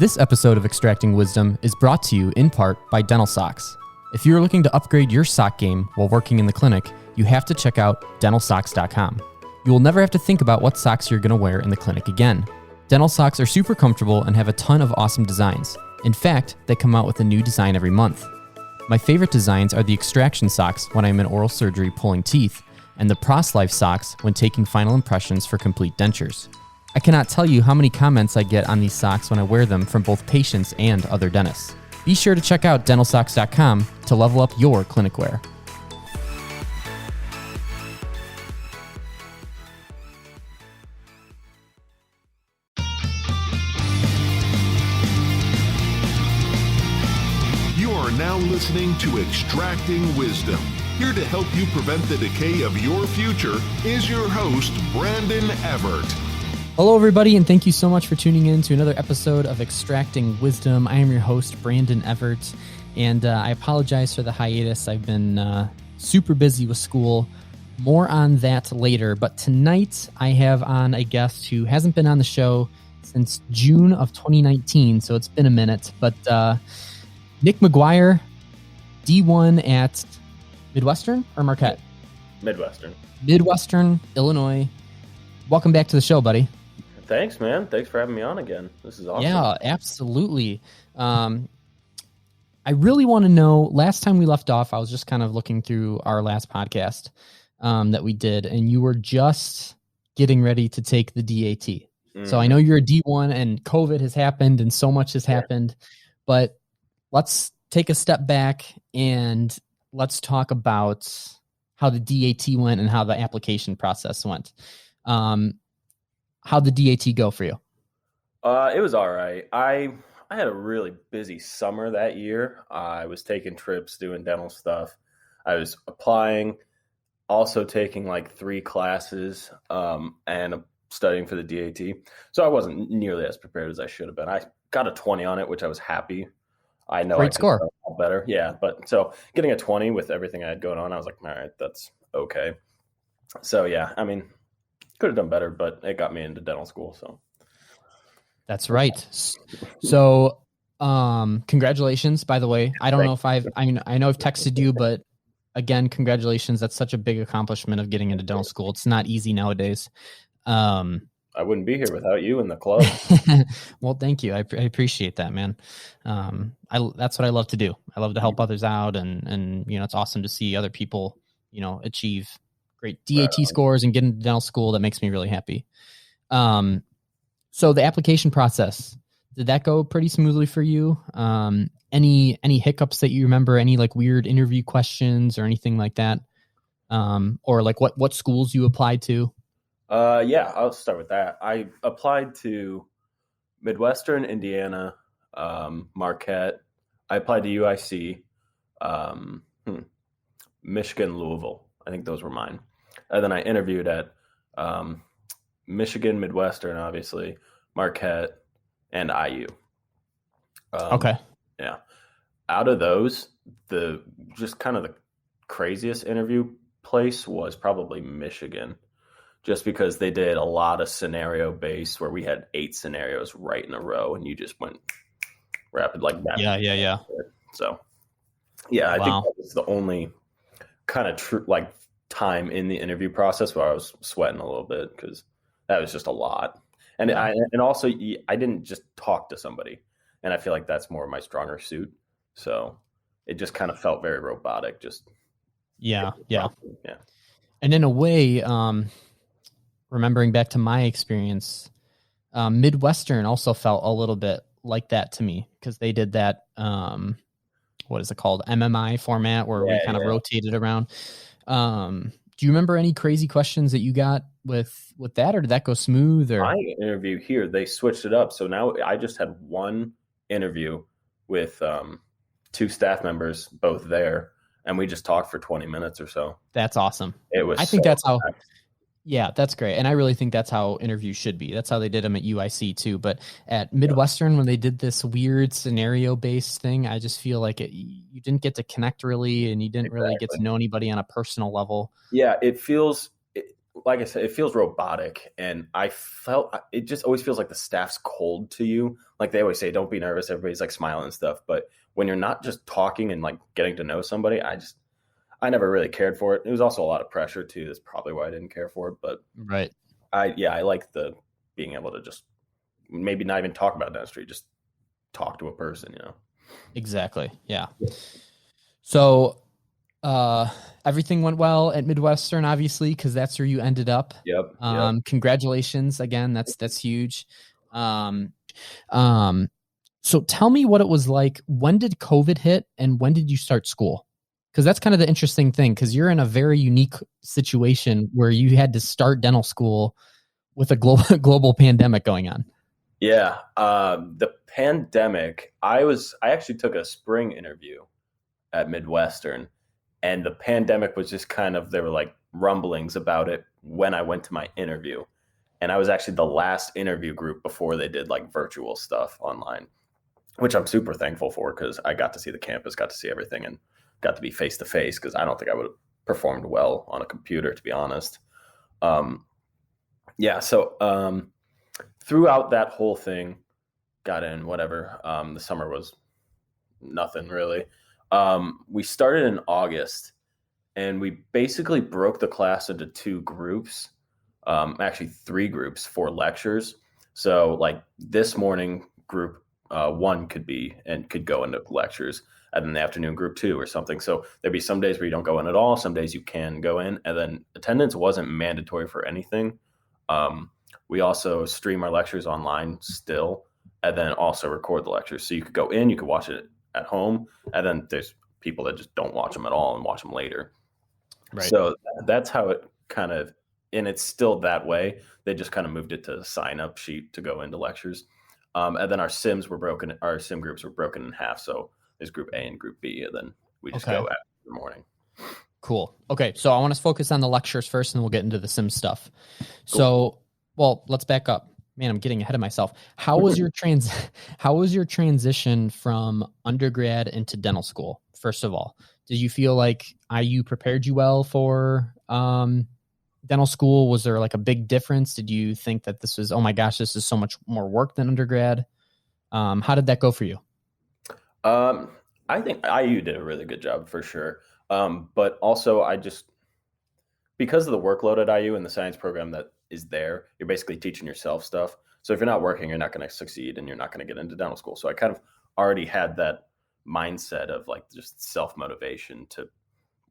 This episode of Extracting Wisdom is brought to you in part by Dental Socks. If you're looking to upgrade your sock game while working in the clinic, you have to check out dentalsocks.com. You will never have to think about what socks you're going to wear in the clinic again. Dental socks are super comfortable and have a ton of awesome designs. In fact, they come out with a new design every month. My favorite designs are the extraction socks when I'm in oral surgery pulling teeth, and the ProsLife socks when taking final impressions for complete dentures. I cannot tell you how many comments I get on these socks when I wear them from both patients and other dentists. Be sure to check out dentalsocks.com to level up your clinic wear. You are now listening to Extracting Wisdom. Here to help you prevent the decay of your future is your host, Brandon Evert. Hello, everybody, and thank you so much for tuning in to another episode of Extracting Wisdom. I am your host, Brandon Evert, and I apologize for the hiatus. I've been super busy with school. More on that later, but tonight I have on a guest who hasn't been on the show since June of 2019, so it's been a minute, but Nick Maguire, D1 at Midwestern or Marquette? Midwestern-Illinois. Welcome back to the show, buddy. Thanks, man. Thanks for having me on again. This is awesome. Yeah, absolutely. I really want to know, last time we left off, I was just kind of looking through our last podcast that we did, and you were just getting ready to take the DAT. Mm-hmm. So I know you're a D1 and COVID has happened and so much has happened, but let's take a step back and let's talk about how the DAT went and how the application process went. How'd the DAT go for you? It was all right. I had a really busy summer that year. I was taking trips, doing dental stuff. I was applying, also taking like 3 classes, and studying for the DAT. So I wasn't nearly as prepared as I should have been. I got a 20 on it, which I was happy. I know Great I could score. better. Yeah. But so getting a 20 with everything I had going on, I was like, all right, that's okay. So yeah, I mean, could have done better, but it got me into dental school. So that's right. So, congratulations, by the way. I don't know if I know I've texted you, but again, congratulations. That's such a big accomplishment of getting into dental school. It's not easy nowadays. I wouldn't be here without you in the club. Well, thank you. I appreciate that, man. That's what I love to do. I love to help others out, and it's awesome to see other people, achieve great DAT scores and get into dental school. That makes me really happy. So the application process, did that go pretty smoothly for you? Any hiccups that you remember? Any like weird interview questions or anything like that? Or like what schools you applied to? Yeah, I'll start with that. I applied to Midwestern, Indiana, Marquette. I applied to UIC, Michigan, Louisville. I think those were mine. And then I interviewed at Michigan, Midwestern, obviously, Marquette, and IU. Okay. Yeah. Out of those, the craziest interview place was probably Michigan, just because they did a lot of scenario based where we had 8 scenarios right in a row and you just went rapid like that. Yeah. So, yeah, I Wow. think that was the only kind of time in the interview process where I was sweating a little bit because that was just a lot. And also I didn't just talk to somebody, and I feel like that's more of my stronger suit. So it just kind of felt very robotic. Just yeah. And in a way, remembering back to my experience, Midwestern also felt a little bit like that to me because they did that. What is it called? MMI format where we kind of rotated around. Do you remember any crazy questions that you got with that, or did that go smooth? Or my interview here, they switched it up. So now I just had one interview with 2 staff members, both there, and we just talked for 20 minutes or so. That's awesome. It was. I think that's how. Yeah, that's great. And I really think that's how interviews should be. That's how they did them at UIC too. But at Midwestern, when they did this weird scenario-based thing, I just feel like you didn't get to connect really, and you didn't really get to know anybody on a personal level. Yeah, it feels like I said, it feels robotic, and I felt it just always feels like the staff's cold to you. Like they always say, don't be nervous. Everybody's like smiling and stuff. But when you're not just talking and like getting to know somebody, I never really cared for it. It was also a lot of pressure too. That's probably why I didn't care for it. But Right. I like the being able to just maybe not even talk about dentistry, just talk to a person, Exactly. Yeah. So, everything went well at Midwestern, obviously, because that's where you ended up. Yep. Congratulations again. That's huge. Um, so tell me what it was like. When did COVID hit, and when did you start school? Because that's kind of the interesting thing, because you're in a very unique situation where you had to start dental school with a global pandemic going on. Yeah. The pandemic, I actually took a spring interview at Midwestern, and the pandemic was just there were like rumblings about it when I went to my interview. And I was actually the last interview group before they did like virtual stuff online, which I'm super thankful for because I got to see the campus, got to see everything, and got to be face to face because I don't think I would have performed well on a computer, to be honest. So throughout that whole thing, got in, whatever. The summer was nothing really. We started in August, and we basically broke the class into two groups, actually three groups for lectures. So like this morning, group one could go into lectures, and then the afternoon group two or something. So there'd be some days where you don't go in at all. Some days you can go in, and then attendance wasn't mandatory for anything. We also stream our lectures online still, and then also record the lectures. So you could go in, you could watch it at home, and then there's people that just don't watch them at all and watch them later. Right. So that's how it and it's still that way. They just kind of moved it to a sign up sheet to go into lectures. And then our sim groups were broken in half. So there's group A and group B, and then we just go after the morning. Cool. Okay. So I want to focus on the lectures first, and then we'll get into the sim stuff. Cool. So, well, let's back up. Man, I'm getting ahead of myself. How was your transition from undergrad into dental school? First of all, did you feel like IU prepared you well for dental school? Was there like a big difference? Did you think that this was, oh my gosh, this is so much more work than undergrad? How did that go for you? I think IU did a really good job for sure. But also because of the workload at IU and the science program that is there, you're basically teaching yourself stuff. So if you're not working, you're not going to succeed, and you're not going to get into dental school. So I kind of already had that mindset of like just self-motivation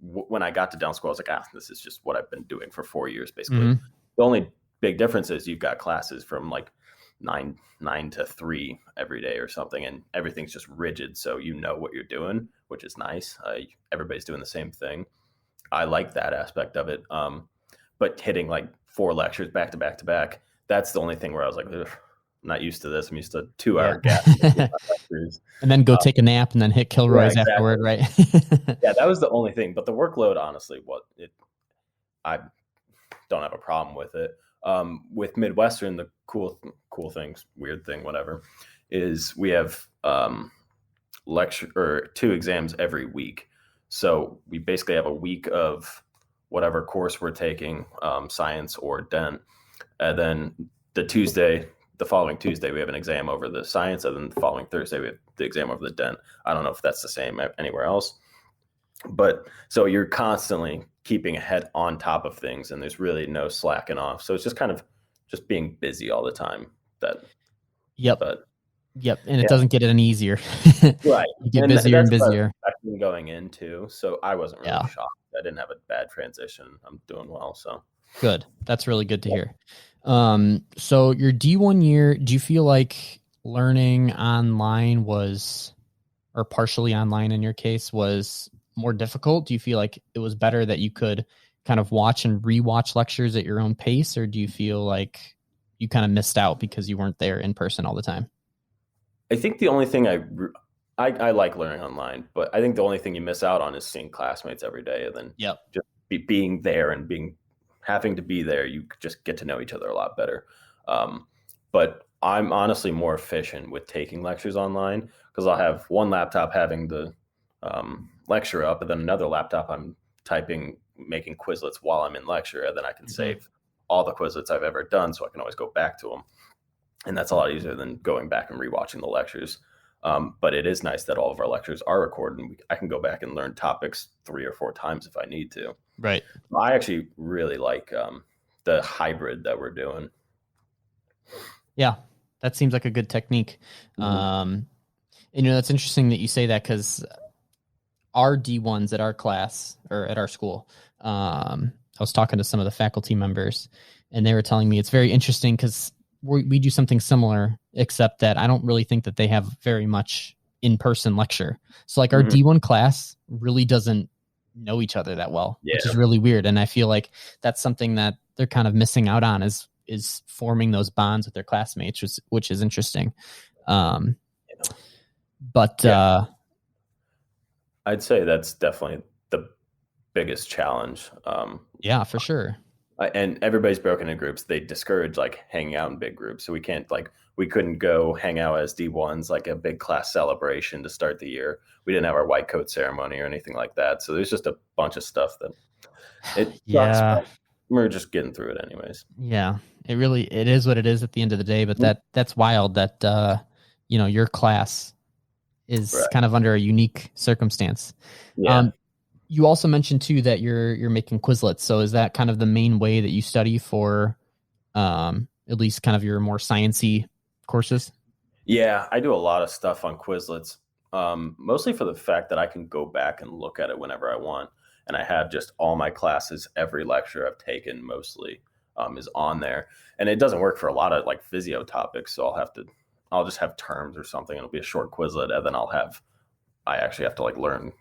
when I got to dental school, I was like, this is just what I've been doing for 4 years, basically. Mm-hmm. The only big difference is you've got classes from like 9 to 3 every day or something, and everything's just rigid. So you know what you're doing, which is nice. Everybody's doing the same thing. I like that aspect of it. But hitting like 4 lectures back to back to back, that's the only thing where I was like, I'm not used to this. I'm used to 2-hour gaps. And then go take a nap and then hit Kilroy's afterward, right? Yeah, that was the only thing. But the workload, honestly, I don't have a problem with it. With Midwestern, the cool things, weird thing, whatever, is we have lecture or 2 exams every week. So we basically have a week of whatever course we're taking, science or dent, and then the following Tuesday we have an exam over the science, and then the following Thursday we have the exam over the dent. I don't know if that's the same anywhere else, but so you're constantly keeping ahead on top of things, and there's really no slacking off. So it's just kind of just being busy all the time. Yep. And it doesn't get any easier. Right. You get busier and busier. I've going into, so I wasn't really shocked. I didn't have a bad transition. I'm doing well. So good. That's really good to hear. So your D1 year, do you feel like learning online or partially online in your case, was more difficult? Do you feel like it was better that you could kind of watch and rewatch lectures at your own pace, or do you feel like you kind of missed out because you weren't there in person all the time? I think the only thing I like learning online, but I think the only thing you miss out on is seeing classmates every day, and then just being there and having to be there. You just get to know each other a lot better. But I'm honestly more efficient with taking lectures online because I'll have one laptop having the lecture up, and then another laptop I'm making Quizlets while I'm in lecture, and then I can save all the Quizlets I've ever done, so I can always go back to them. And that's a lot easier than going back and rewatching the lectures. But it is nice that all of our lectures are recorded, and I can go back and learn topics 3 or 4 times if I need to. Right. I actually really like the hybrid that we're doing. Yeah, that seems like a good technique. And, that's interesting that you say that, because our D1s at our class or at our school, I was talking to some of the faculty members, and they were telling me it's very interesting because we do something similar, except that I don't really think that they have very much in-person lecture. So like our D1 class really doesn't know each other that well, which is really weird. And I feel like that's something that they're kind of missing out on, is forming those bonds with their classmates, which is interesting. I'd say that's definitely the biggest challenge. Yeah, for sure. And everybody's broken in groups. They discourage like hanging out in big groups. So we couldn't go hang out as D1s, like a big class celebration to start the year. We didn't have our white coat ceremony or anything like that. So there's just a bunch of stuff that it sucks, but we're just getting through it anyways. Yeah, it is what it is at the end of the day. But that's wild that, your class is kind of under a unique circumstance. Yeah. You also mentioned too that you're making Quizlets. So is that kind of the main way that you study for at least kind of your more sciencey courses? Yeah, I do a lot of stuff on Quizlets, mostly for the fact that I can go back and look at it whenever I want. And I have just all my classes, every lecture I've taken mostly is on there. And it doesn't work for a lot of like physio topics. So I'll just have terms or something. It'll be a short Quizlet, and then I actually have to like learn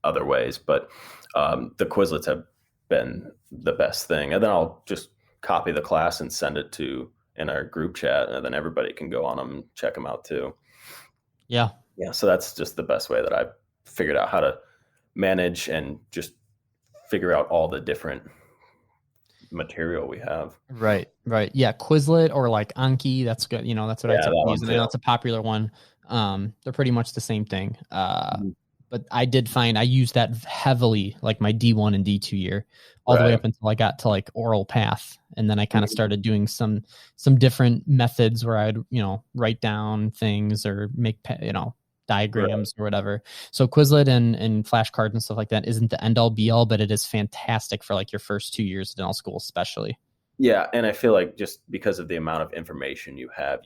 other ways, but the Quizlets have been the best thing. And then I'll just copy the class and send it in our group chat, and then everybody can go on them and check them out too. Yeah. So that's just the best way that I've figured out how to manage and just figure out all the different material we have. Right. Yeah. Quizlet or like Anki, that's good. That's what I typically use. I know it's a popular one. They're pretty much the same thing. But I did find I used that heavily, like my D1 and D2 year, all the way up until I got to like oral path. And then I kind of started doing some different methods where I'd, write down things or make, diagrams or whatever. So Quizlet and flashcards and stuff like that isn't the end all be all, but it is fantastic for like your first 2 years of dental school, especially. Yeah, and I feel like just because of the amount of information you have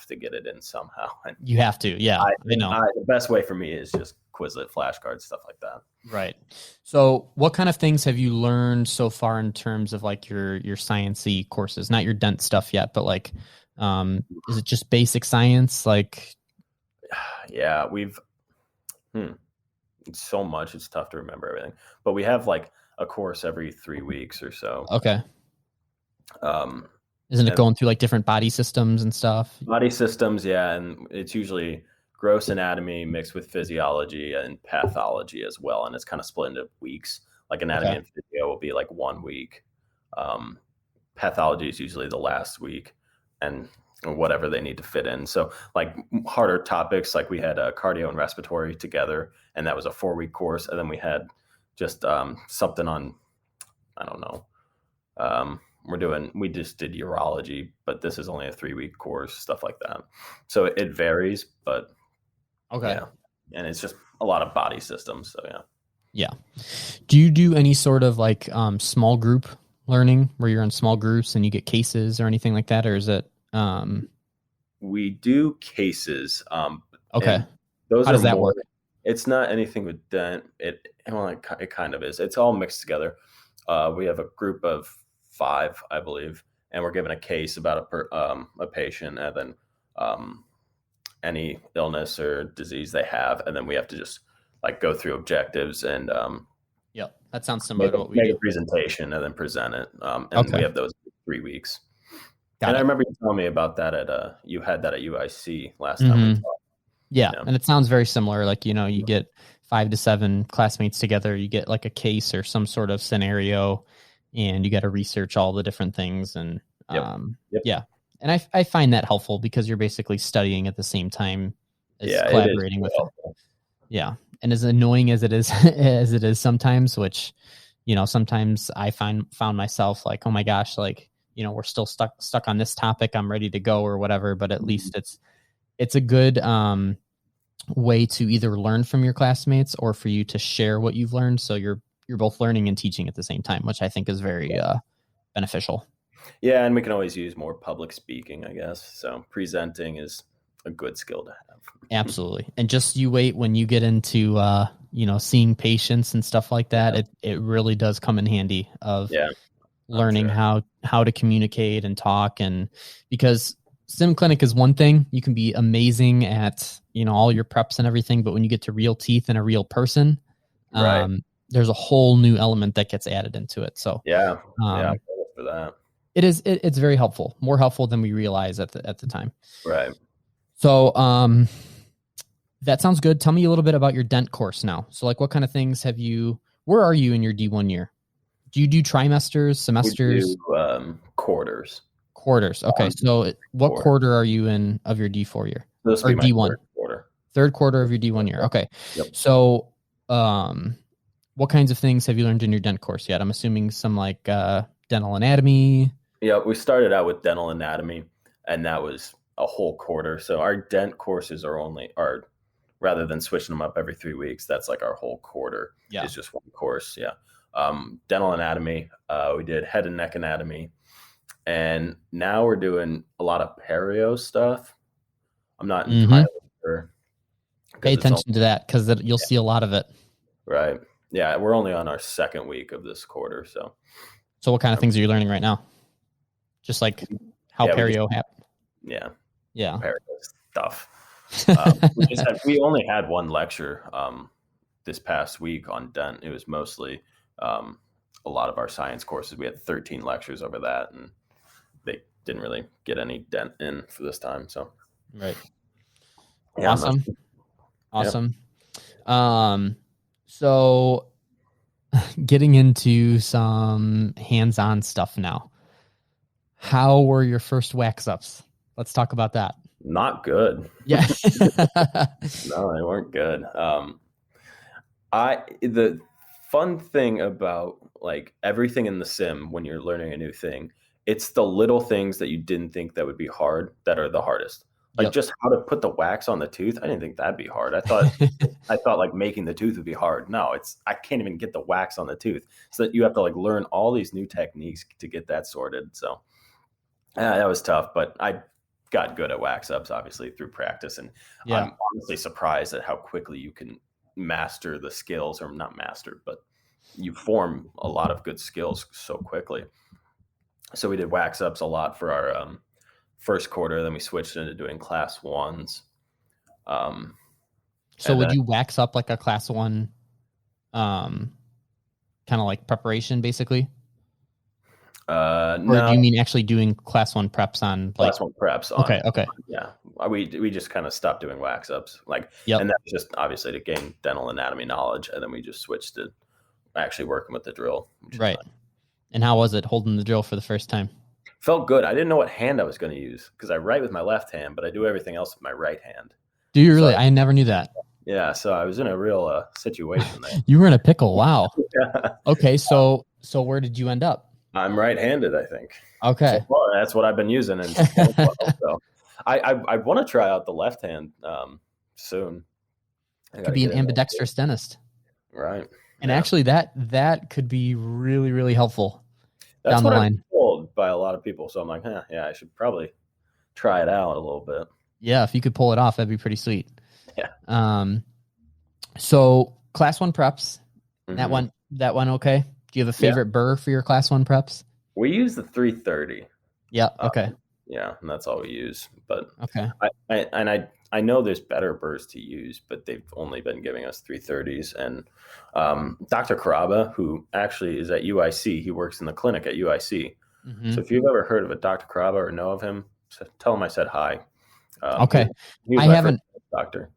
to get it in somehow. And you have to, yeah. I know. The best way for me is just Quizlet, flashcards, stuff like that. Right. So what kind of things have you learned so far in terms of like your sciencey courses? Not your dent stuff yet, but like, is it just basic science? Like, yeah, it's so much. It's tough to remember everything, but we have like a course every 3 weeks or so. Okay. Isn't it going through like different body systems and stuff? Body systems, yeah, and it's usually gross anatomy mixed with physiology and pathology as well, and it's kind of split into weeks. Like anatomy and physio will be like 1 week. Pathology is usually the last week, and whatever they need to fit in. So like harder topics, like we had cardio and respiratory together, and that was a 4-week course, and then we had just something on, I don't know. We just did urology, but this is only a 3-week course, stuff like that. So it varies, but yeah. And it's just a lot of body systems. So yeah. Do you do any sort of like small group learning where you're in small groups and you get cases or anything like that? Or is it? We do cases. Okay. Those How does that work? It's not anything with dent. It kind of is. It's all mixed together. We have a group of 5, I believe, and we're given a case about a patient, and then any illness or disease they have, and then we have to just like go through objectives and that sounds similar to what we do. Make a presentation and then present it. And we have those 3 weeks. I remember you telling me about that you had that at UIC last time we talked. Yeah, and it sounds very similar. Like, you get 5 to 7 classmates together, you get like a case or some sort of scenario, and you got to research all the different things. And yeah. And I find that helpful because you're basically studying at the same time as collaborating with it. Yeah. And as annoying as it is, as it is sometimes, which sometimes I found myself like, oh my gosh, like, we're still stuck on this topic. I'm ready to go or whatever, but at least it's a good way to either learn from your classmates or for you to share what you've learned. So you're both learning and teaching at the same time, which I think is very beneficial. Yeah, and we can always use more public speaking, I guess. So presenting is a good skill to have. Absolutely. And just you wait when you get into seeing patients and stuff like that, it really does come in handy of learning how to communicate and talk. And because sim clinic is one thing, you can be amazing at all your preps and everything, but when you get to real teeth and a real person, there's a whole new element that gets added into it. So for that. It's very helpful, more helpful than we realize at the time. Right. So that sounds good. Tell me a little bit about your dent course now. So like what kind of things where are you in your D1 year? Do you do trimesters, semesters? We do quarters. Quarters. Okay. So what quarter are you in of your D4 year? This or D1? Third quarter of your D1 year. Okay. Yep. So what kinds of things have you learned in your dent course yet? I'm assuming some like dental anatomy. Yeah, we started out with dental anatomy, and that was a whole quarter. So our dent courses are rather than switching them up every 3 weeks, that's like our whole quarter is just one course. Yeah. Dental anatomy, we did head and neck anatomy, and now we're doing a lot of perio stuff. I'm not entirely sure. Pay attention to that because you'll see a lot of it. Right. Yeah, we're only on our second week of this quarter. So what kind of things are you learning right now? Just like how perio happens. Yeah. Perio stuff. We only had one lecture this past week on dent. It was mostly a lot of our science courses. We had 13 lectures over that, and they didn't really get any dent in for this time. So right. Yeah, Awesome. So getting into some hands-on stuff now. How were your first wax ups? Let's talk about that. Not good. Yeah. No, they weren't good. The fun thing about like everything in the sim when you're learning a new thing, it's the little things that you didn't think that would be hard that are the hardest. Like just how to put the wax on the tooth. I didn't think that'd be hard. I thought like making the tooth would be hard. No, I can't even get the wax on the tooth. So that you have to like learn all these new techniques to get that sorted. So that was tough, but I got good at wax ups obviously through practice. And I'm honestly surprised at how quickly you can master the skills, or not master, but you form a lot of good skills so quickly. So we did wax ups a lot for our first quarter, then we switched into doing class ones. So would you wax up like a class one kind of like preparation basically? Or no. do you mean actually doing class one preps on like class one preps on? Okay. Yeah. We just kind of stopped doing wax ups. And that's just obviously to gain dental anatomy knowledge, and then we just switched to actually working with the drill. Right. And how was it holding the drill for the first time? Felt good. I didn't know what hand I was going to use because I write with my left hand, but I do everything else with my right hand. Do you really? I never knew that. Yeah, so I was in a real situation there. You were in a pickle. Wow. Yeah. Okay, so where did you end up? I'm right-handed, I think. Okay. So that's what I've been using. And so I want to try out the left hand soon. Could be an ambidextrous dentist. Right. And actually that could be really, really helpful. That's down what the line. I'm told by a lot of people. So I'm like, I should probably try it out a little bit. Yeah, if you could pull it off, that'd be pretty sweet. Yeah. So class one preps, that one okay? Do you have a favorite burr for your class one preps? We use the 330. Yeah. Okay. Yeah, and that's all we use. But okay. I know there's better burrs to use, but they've only been giving us 330s. And Dr. Caraba, who actually is at UIC, he works in the clinic at UIC. Mm-hmm. So if you've ever heard of a Dr. Caraba or know of him, tell him I said hi. Okay. I haven't. Doctor.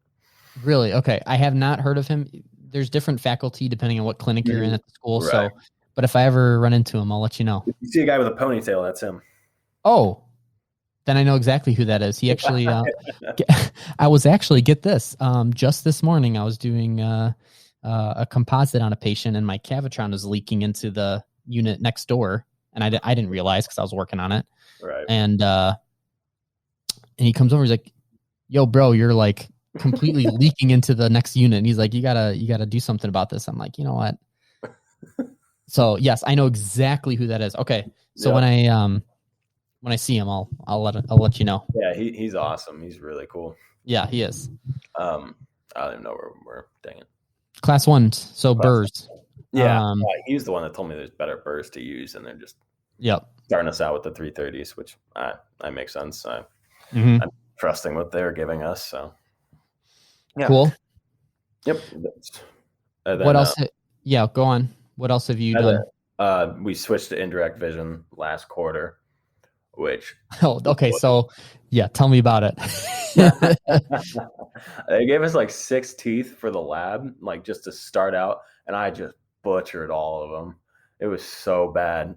Really? Okay. I have not heard of him. There's different faculty depending on what clinic you're in at the school. Right. So, but if I ever run into him, I'll let you know. If you see a guy with a ponytail, that's him. Oh, then I know exactly who that is. He actually, I was actually, get this, just this morning I was doing a composite on a patient, and my Cavitron was leaking into the unit next door, and I didn't realize because I was working on it. Right. And he comes over, he's like, "Yo, bro, you're like completely leaking into the next unit." And he's like, "You gotta do something about this." I'm like, you know what? So yes, I know exactly who that is. Okay, so when I see him, I'll let you know. Yeah, he's awesome. He's really cool. Yeah, he is. I don't even know where we're. Dang it. Class 1, so burrs. Yeah, he's the one that told me there's better burrs to use, and they're just starting us out with the 330s, which that makes sense. I'm trusting what they're giving us. So yeah, cool. Yep. Then, what else? Go on. What else have you done? We switched to indirect vision last quarter, which okay. So tell me about it. They gave us like 6 teeth for the lab, like just to start out, and I just butchered all of them. It was so bad.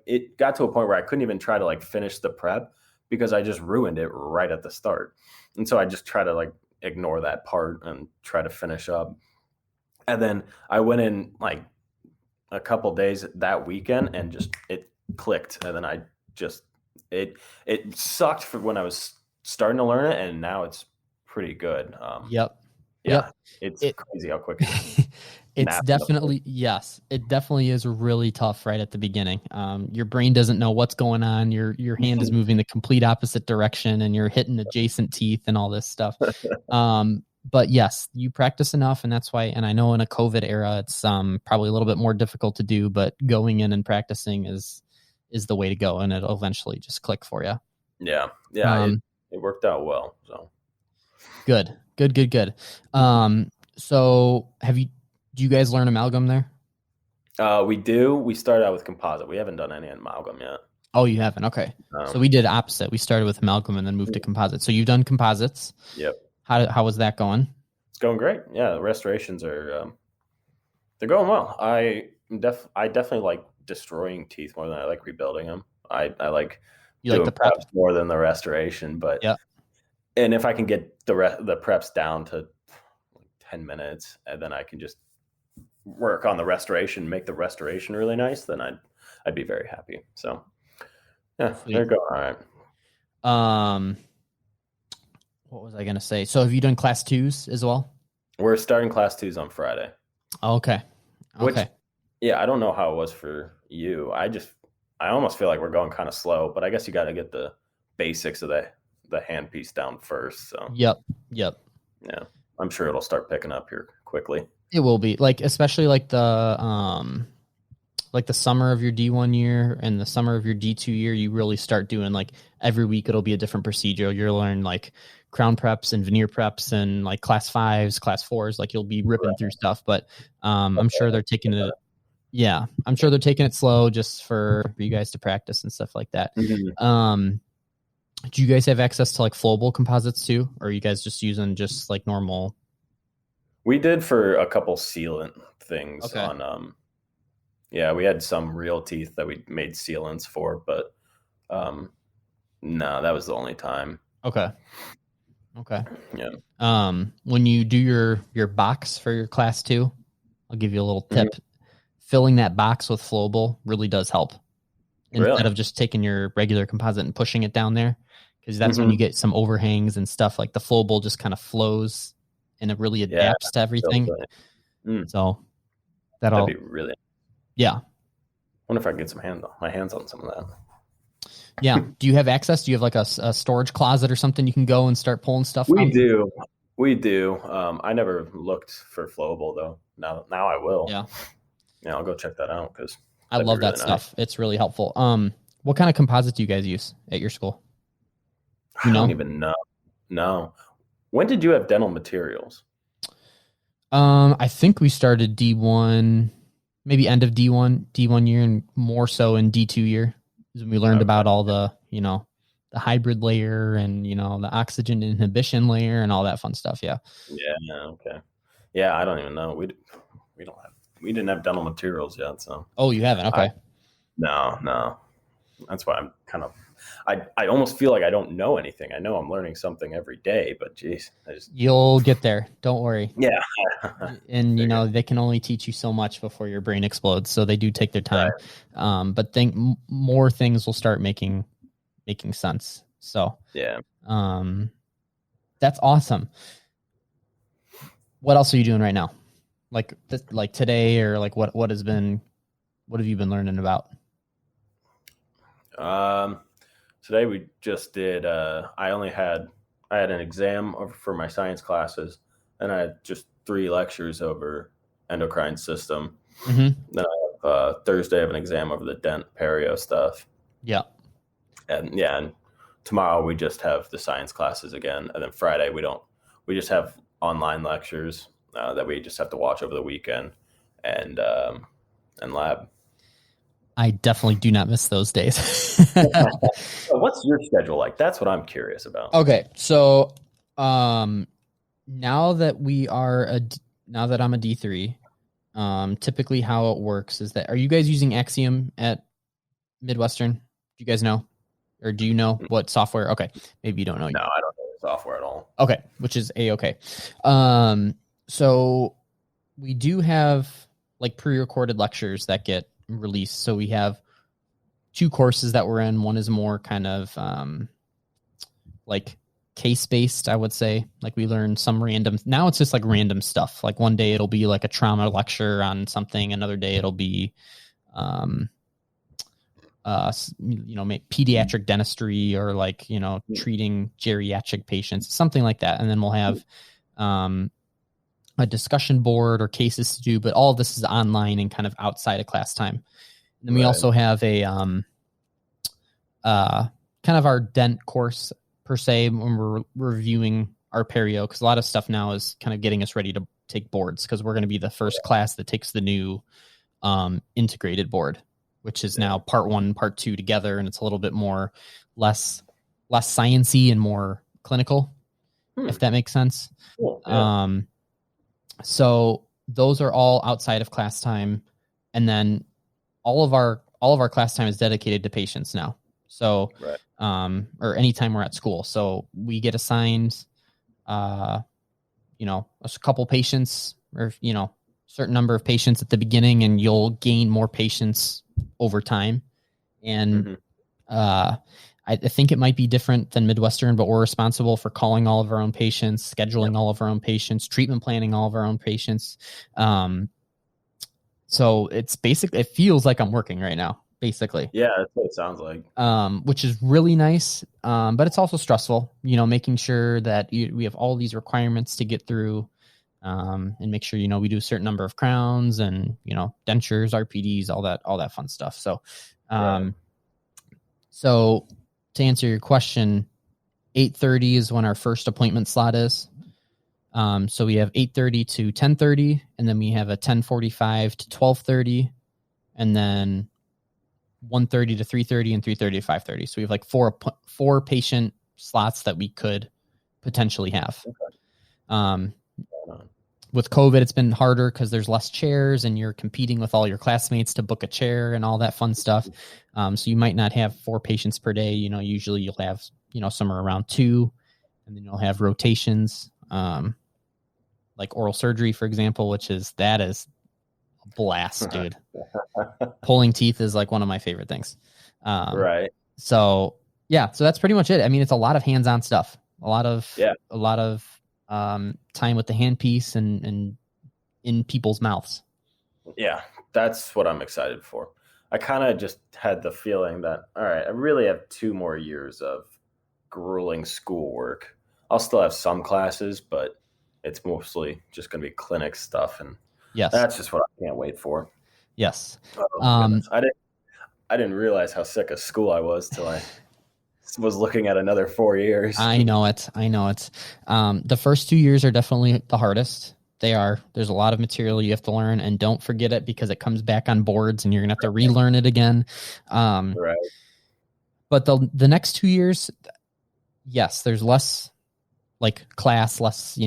It got to a point where I couldn't even try to like finish the prep because I just ruined it right at the start. And so I just try to like ignore that part and try to finish up. And then I went in like a couple days that weekend and just it clicked. And then I just it sucked for when I was starting to learn it, and now it's pretty good. It's crazy how quick it's definitely it definitely is really tough right at the beginning. Your brain doesn't know what's going on. Your hand is moving the complete opposite direction, and you're hitting adjacent teeth and all this stuff. But yes, you practice enough, and that's why. And I know in a COVID era, it's probably a little bit more difficult to do, but going in and practicing is the way to go, and it'll eventually just click for you. Yeah. It worked out well. So good. So do you guys learn amalgam there? We do. We started out with composite. We haven't done any amalgam yet. Oh, you haven't? Okay. So we did opposite. We started with amalgam and then moved to composite. So you've done composites. Yep. How was that going? It's going great. Yeah, the restorations are they're going well. I definitely like destroying teeth more than I like rebuilding them. I like the preps more than the restoration, but and if I can get the preps down to 10 minutes, and then I can just work on the restoration, make the restoration really nice, then I'd be very happy. So yeah, they're going all right. What was I going to say? So have you done class 2s as well? We're starting class 2s on Friday. Okay. Which, I don't know how it was for you. I almost feel like we're going kind of slow, but I guess you got to get the basics of the handpiece down first. So Yep. Yeah, I'm sure it'll start picking up here quickly. It will be, like, especially like the summer of your D1 year and the summer of your D2 year, you really start doing like every week it'll be a different procedure. You'll learn like crown preps and veneer preps and like class 5s, class 4s, like you'll be ripping through stuff, but I'm sure they're taking it. Yeah, I'm sure they're taking it slow just for you guys to practice and stuff like that. Mm-hmm. Do you guys have access to like flowable composites too? Or are you guys just using just like normal? We did for a couple sealant things on, we had some real teeth that we made sealants for, but no, that was the only time. Okay. Yeah. When you do your box for your class 2, I'll give you a little tip. Mm-hmm. Filling that box with flowable really does help. Instead of just taking your regular composite and pushing it down there, because that's when you get some overhangs and stuff. Like the flowable just kind of flows and it really adapts to everything. So that'd be really. Yeah. Wonder if I can get my hands on some of that. Yeah. Do you have access? Do you have like a storage closet or something you can go and start pulling stuff from? We do. I never looked for flowable though. Now I will. Yeah. Yeah, I'll go check that out because I love that stuff. It's really helpful. What kind of composite do you guys use at your school? I don't even know. No. When did you have dental materials? I think we started D1, maybe end of D1 year, and more so in D2 year, is when we learned about all the, the hybrid layer and, the oxygen inhibition layer and all that fun stuff. Yeah. Yeah. Okay. Yeah. I don't even know. We didn't have dental materials yet. So. Oh, you haven't? Okay. No. That's why I'm kind of I almost feel like I don't know anything. I know I'm learning something every day, but geez, You'll get there. Don't worry. yeah. And they can only teach you so much before your brain explodes. So they do take their time. Right. But more things will start making sense. So yeah. That's awesome. What else are you doing right now? Like today, or like what have you been learning about? Today we just did, I had an exam for my science classes, and I had just 3 lectures over endocrine system. Mm-hmm. Then I have, Thursday I have an exam over the dent perio stuff. Yeah. And tomorrow we just have the science classes again. And then Friday we just have online lectures that we just have to watch over the weekend and lab. I definitely do not miss those days. So what's your schedule like? That's what I'm curious about. Okay. So, now that I'm a D3, typically how it works is that, are you guys using Axiom at Midwestern? Do you guys know? Or do you know what software? Okay. Maybe you don't know. No, I don't know the software at all. Okay. Which is A-okay. So we do have like pre-recorded lectures that get released. So we have 2 courses that we're in. One is more kind of like case-based, I would say. Like we learn some random, now it's just like random stuff. Like one day it'll be like a trauma lecture on something. Another day it'll be, pediatric dentistry, or like, treating geriatric patients, something like that. And then we'll have a discussion board or cases to do, but all of this is online and kind of outside of class time. And then we also have a kind of our dent course per se, when we're reviewing our perio, because a lot of stuff now is kind of getting us ready to take boards, because we're going to be the first class that takes the new integrated board, which is now part 1 and part 2 together, and it's a little bit more less sciencey and more clinical, if that makes sense. Cool. Yeah. So those are all outside of class time, and then all of our class time is dedicated to patients now. So, or anytime we're at school. So we get assigned, a couple patients, or, certain number of patients at the beginning, and you'll gain more patients over time. And, I think it might be different than Midwestern, but we're responsible for calling all of our own patients, scheduling all of our own patients, treatment planning all of our own patients. So it's basically, it feels like I'm working right now, basically. Yeah, that's what it sounds like. Which is really nice. But it's also stressful, making sure that we have all these requirements to get through, and make sure, we do a certain number of crowns and, dentures, RPDs, all that fun stuff. So, so to answer your question, 8:30 is when our first appointment slot is. So we have 8:30 to 10:30, and then we have a 10:45 to 12:30, and then 1:30 to 3:30, and 3:30 to 5:30. So we have like four patient slots that we could potentially have. With COVID, it's been harder because there's less chairs, and you're competing with all your classmates to book a chair and all that fun stuff. So you might not have 4 patients per day. Usually you'll have, somewhere around 2, and then you'll have rotations, like oral surgery, for example, which is a blast, dude. Pulling teeth is like one of my favorite things. Right. So yeah, so that's pretty much it. I mean, it's a lot of hands-on stuff, a lot of time with the handpiece and in people's mouths. Yeah, that's what I'm excited for. I kind of just had the feeling that, all right, I really have 2 more years of grueling schoolwork. I'll still have some classes, but it's mostly just going to be clinic stuff. And that's just what I can't wait for. Yes. I didn't realize how sick of school I was till I was looking at another 4 years. I know it. The first 2 years are definitely the hardest. They are. There's a lot of material you have to learn, and don't forget it, because it comes back on boards and you're going to have to relearn it again. Right. But the next 2 years, yes, there's less like class, less,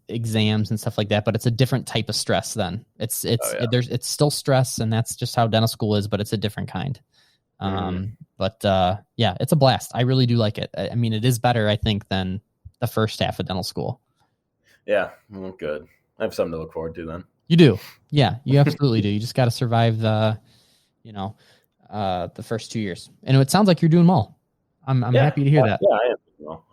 exams and stuff like that, but it's a different type of stress then. It's still stress, and that's just how dental school is, but it's a different kind. But yeah, it's a blast. I really do like it. I mean, it is better, I think, than the first half of dental school. Yeah, well, good. I have something to look forward to then. You do. Yeah, you absolutely do. You just got to survive the first 2 years. And it sounds like you're doing well. I'm happy to hear that. Yeah, I am. Well,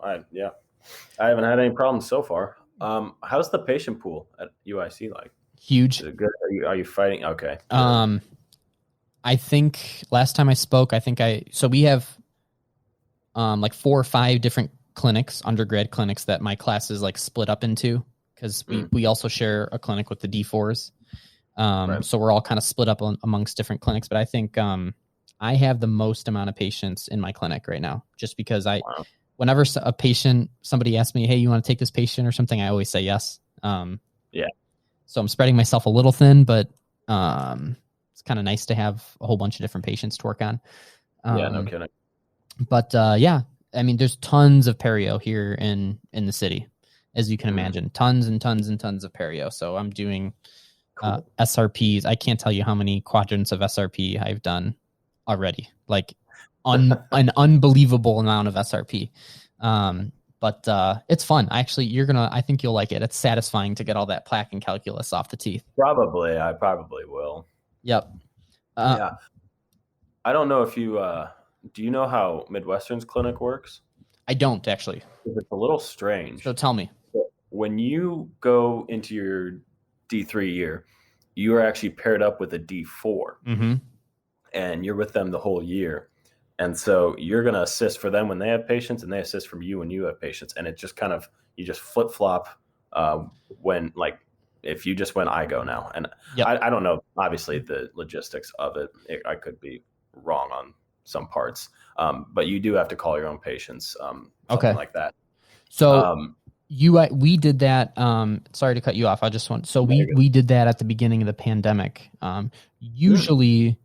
I haven't had any problems so far. How's the patient pool at UIC like? Huge. Is it good? Are you fighting? Okay. I think last time I spoke, so we have like 4 or 5 different clinics, undergrad clinics that my class is like split up into, because we also share a clinic with the D4s. Right. So we're all kind of split up amongst different clinics, but I think I have the most amount of patients in my clinic right now, just because whenever somebody asks me, hey, you want to take this patient or something, I always say yes. Yeah. So I'm spreading myself a little thin, but it's kind of nice to have a whole bunch of different patients to work on. Yeah, no kidding. But yeah, I mean, there's tons of perio here in the city, as you can imagine, tons and tons and tons of perio. So I'm doing SRPs. I can't tell you how many quadrants of SRP I've done already, like an unbelievable amount of SRP. But it's fun. Actually, I think you'll like it. It's satisfying to get all that plaque and calculus off the teeth. I probably will. Yep. Yeah. I don't know if you, do you know how Midwestern's clinic works? I don't actually. It's a little strange. So tell me. When you go into your D3 year, you are actually paired up with a D4, and you're with them the whole year. And so you're going to assist for them when they have patients, and they assist from you when you have patients. And it just kind of, you just flip flop when, like, if you just went, I go now. And I don't know, obviously, the logistics of it. I could be wrong on some parts, but you do have to call your own patients, something like that. So we did that. Sorry to cut you off. We did that at the beginning of the pandemic. Usually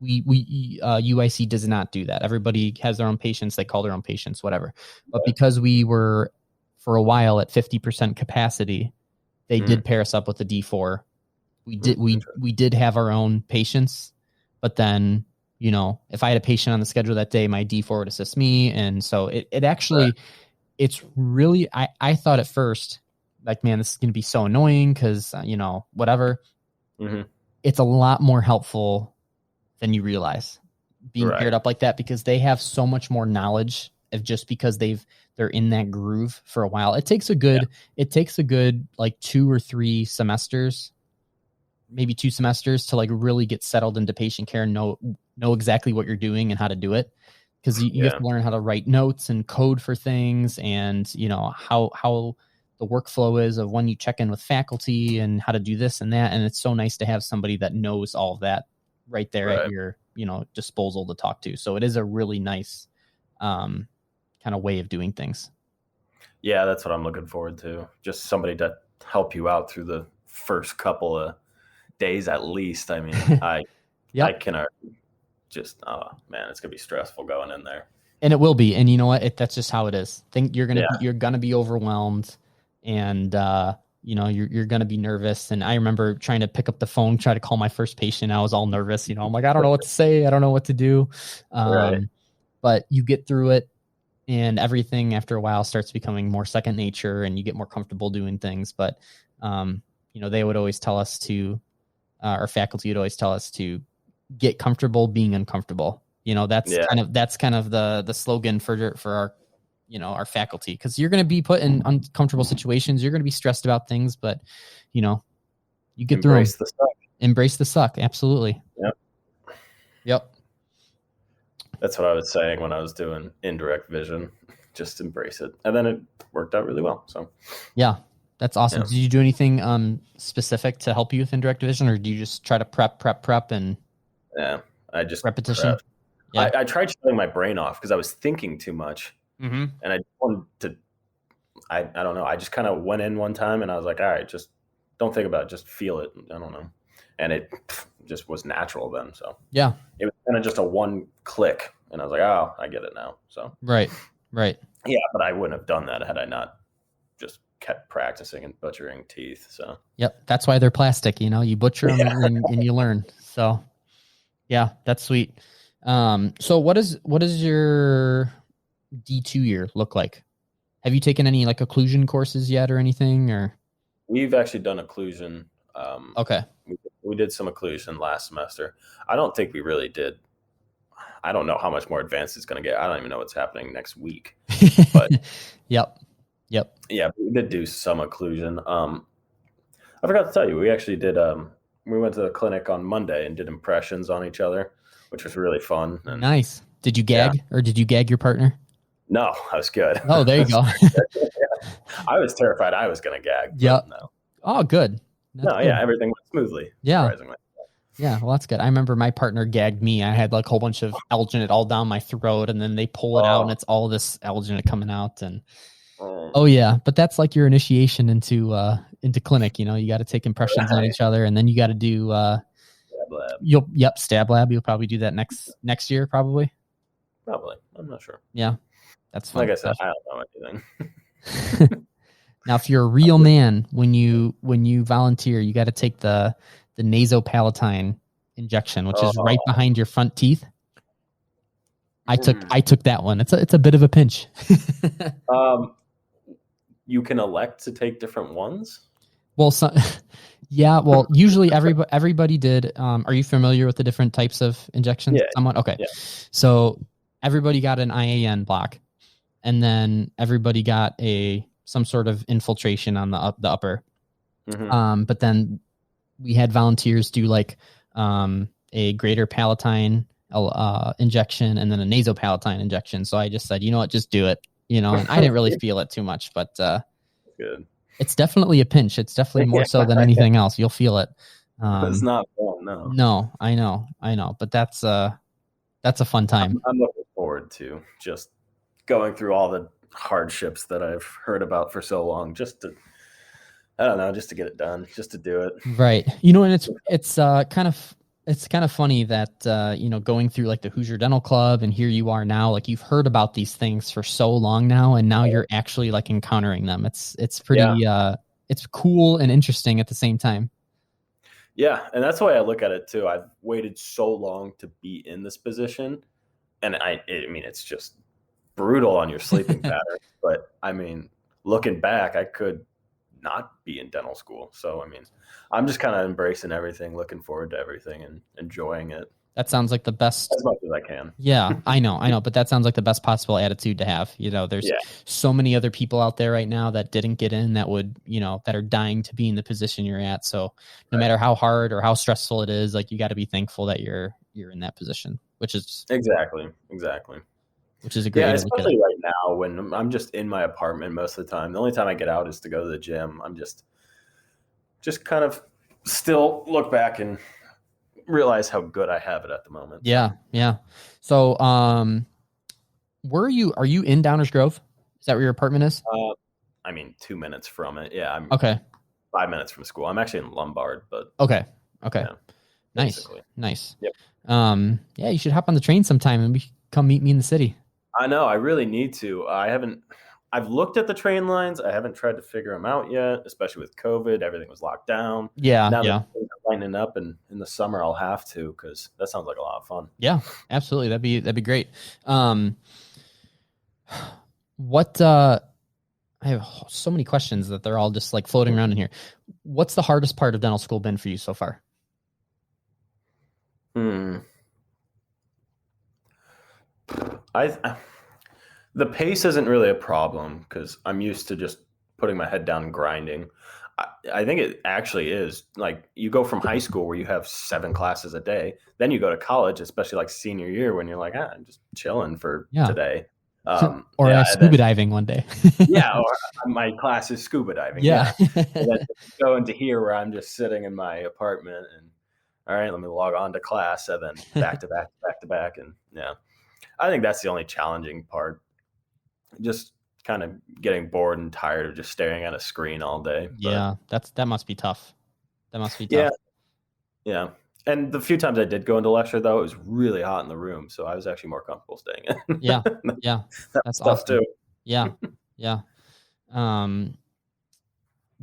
UIC does not do that. Everybody has their own patients. They call their own patients, whatever. But because we were for a while at 50% capacity, they did pair us up with the D4. We did have our own patients, but then, if I had a patient on the schedule that day, my D4 would assist me. And so it actually, it's really, I thought at first, like, man, this is going to be so annoying because, whatever. It's a lot more helpful than you realize being paired up like that, because they have so much more knowledge of, just because they're in that groove for a while. It takes a good like 2 or 3 semesters, maybe 2 semesters to like really get settled into patient care and know exactly what you're doing and how to do it. Because you have to learn how to write notes and code for things, and how the workflow is of when you check in with faculty and how to do this and that. And it's so nice to have somebody that knows all of that right there at your disposal to talk to. So it is a really nice kind of way of doing things. Yeah, that's what I'm looking forward to. Just somebody to help you out through the first couple of days at least. I mean, I can just, oh man, it's gonna be stressful going in there. And it will be. And you know what? That's just how it is. You're gonna be overwhelmed, and you're gonna be nervous. And I remember trying to pick up the phone, try to call my first patient. I was all nervous. I'm like, I don't know what to say. I don't know what to do. But you get through it, and everything after a while starts becoming more second nature, and you get more comfortable doing things. But they would always tell us to, our faculty would always tell us to get comfortable being uncomfortable. That's kind of the slogan for our our faculty, because you're going to be put in uncomfortable situations. You're going to be stressed about things, but you get through them. Embrace the suck. Absolutely. Yep. That's what I was saying when I was doing indirect vision. Just embrace it, and then it worked out really well. So yeah, that's awesome. Did you do anything specific to help you with indirect vision, or do you just try to prep and I just repetition? I tried shutting my brain off because I was thinking too much. And I wanted to, I don't know. I just kind of went in one time and I was like, all right, just don't think about it. Just feel it. I don't know. And it just was natural then. So yeah, it was kind of just a one click and I was like, oh, I get it now. So right. Yeah. But I wouldn't have done that had I not just kept practicing and butchering teeth. So yep. That's why they're plastic. You butcher them and you learn. So yeah, that's sweet. So what does your D2 year look like? Have you taken any like occlusion courses yet or anything, or? We've actually done occlusion. Okay. We did some occlusion last semester. I don't think we really did. I don't know how much more advanced it's going to get. I don't even know what's happening next week. But Yep. yeah, we did do some occlusion. I forgot to tell you, we actually did. We went to the clinic on Monday and did impressions on each other, which was really fun. And Nice. Did you gag or did you gag your partner? no, I was good. Oh, there you go. I was terrified I was going to gag. Yep. No. Oh, good. That's good. Yeah, everything went smoothly. Yeah. Surprisingly. Yeah, well, that's good. I remember my partner gagged me. I had like a whole bunch of alginate all down my throat, and then they pull it out, and it's all this alginate coming out. And oh yeah, but that's like your initiation into clinic. You got to take impressions on each other, and then you got to do Stab lab. stab lab. You'll probably do that next year, probably. Probably. I'm not sure. Yeah, that's fun. Like I said, I don't know anything. Now, if you're a real man, when you volunteer, you got to take the nasopalatine injection, which is right behind your front teeth. I took that one. It's a bit of a pinch. You can elect to take different ones. Well, yeah. Well, usually everybody did. Are you familiar with the different types of injections? Yeah. Someone? Okay. Yeah. So everybody got an IAN block, and then everybody got some sort of infiltration on the upper. Mm-hmm. But then we had volunteers do like a greater palatine injection and then a nasopalatine injection. So I just said, you know what, just do it. And I didn't really feel it too much, but good. It's definitely a pinch. It's definitely more so than anything else. You'll feel it. It's not fun, no. No, I know. But that's a fun time. I'm looking forward to just going through all the hardships that I've heard about for so long, just to get it done, just to do it. Right. And it's kind of funny that going through like the Hoosier Dental Club, and here you are now, like you've heard about these things for so long now, and now you're actually like encountering them. It's pretty it's cool and interesting at the same time. Yeah, and that's the way I look at it too. I've waited so long to be in this position, and I mean it's just brutal on your sleeping pattern. But I mean, looking back, I could not be in dental school. So I mean, I'm just kind of embracing everything, looking forward to everything, and enjoying it. That sounds like the best, as much as I can. Yeah, I know, but that sounds like the best possible attitude to have. There's so many other people out there right now that didn't get in, that would, that are dying to be in the position you're at. So no matter how hard or how stressful it is, like you got to be thankful that you're in that position, which is exactly. Which is a great way to look at it. Especially right now when I'm just in my apartment most of the time. The only time I get out is to go to the gym. I'm just kind of still look back and realize how good I have it at the moment. Yeah. So, are you in Downers Grove? Is that where your apartment is? I mean, 2 minutes from it. Yeah. I'm okay. 5 minutes from school. I'm actually in Lombard, but okay. Yeah, nice. Yep. Yeah, you should hop on the train sometime and come meet me in the city. I know. I really need to. I've looked at the train lines. I haven't tried to figure them out yet, especially with COVID. Everything was locked down. Yeah. Now that things are lining up, and in the summer I'll have to, because that sounds like a lot of fun. Yeah, absolutely. That'd be great. I have so many questions that they're all just like floating around in here. What's the hardest part of dental school been for you so far? The pace isn't really a problem, because I'm used to just putting my head down and grinding. I think it actually is. Like, you go from high school where you have 7 classes a day, then you go to college, especially like senior year, when you're like, I'm just chilling for today. Or scuba diving one day. Yeah, or my class is scuba diving. Yeah. And then go into here where I'm just sitting in my apartment and, all right, let me log on to class, and then back to back. And yeah, I think that's the only challenging part. Just kind of getting bored and tired of just staring at a screen all day. But, yeah, that must be tough. Yeah. And the few times I did go into lecture, though, it was really hot in the room, so I was actually more comfortable staying in. Yeah. That's tough awesome. too. Yeah.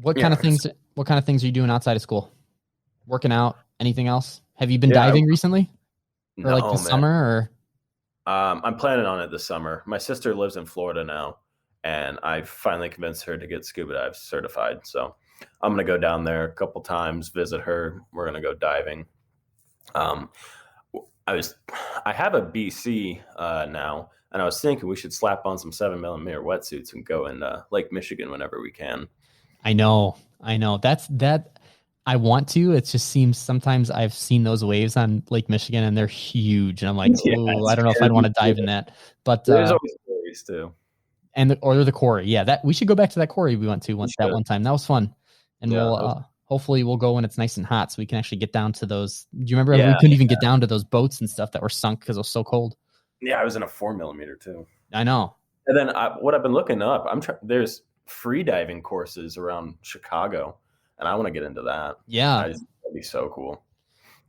What kind of things are you doing outside of school? Working out? Anything else? Have you been diving recently? for like the No, man. summer? Or I'm planning on it this summer. My sister lives in Florida now, and I finally convinced her to get scuba dive certified. So I'm gonna go down there a couple times, visit her. We're gonna go diving. Um, I have a BC now, and I was thinking we should slap on some 7mm wetsuits and go in Lake Michigan whenever we can. I know. That I want to. It just seems sometimes I've seen those waves on Lake Michigan and they're huge, and I'm like, Yeah, oh, it's I don't know if I'd want to dive in that. But There's always stories too. or the quarry, yeah, that we should go back to that quarry we went to that one time. That was fun, and Yeah, we'll hopefully we'll go when it's nice and hot, so we can actually get down to those. Do you remember we Yeah, couldn't even get down to those boats and stuff that were sunk because it was so cold? yeah. I was in a 4mm too. I know. And then what I've been looking up, there's free diving courses around Chicago, and I want to get into that. Yeah, That'd be so cool.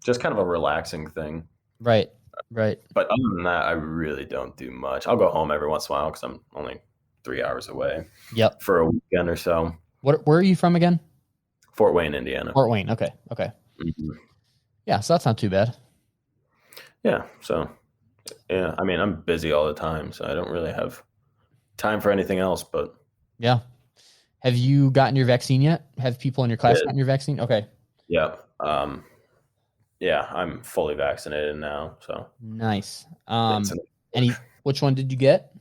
Just kind of a relaxing thing. right. But other than that, I really don't do much. I'll go home every once in a while because I'm only 3 hours away. Yep. For a weekend or so. Where are you from again? Fort Wayne, Indiana. Fort Wayne. Okay. Mm-hmm. Yeah, so that's not too bad. Yeah. So, yeah. I mean, I'm busy all the time, so I don't really have time for anything else. But yeah. Have you gotten your vaccine yet? Have people in your class gotten your vaccine? Okay. Yeah. Yeah, I'm fully vaccinated now. So nice. It's Which one did you get?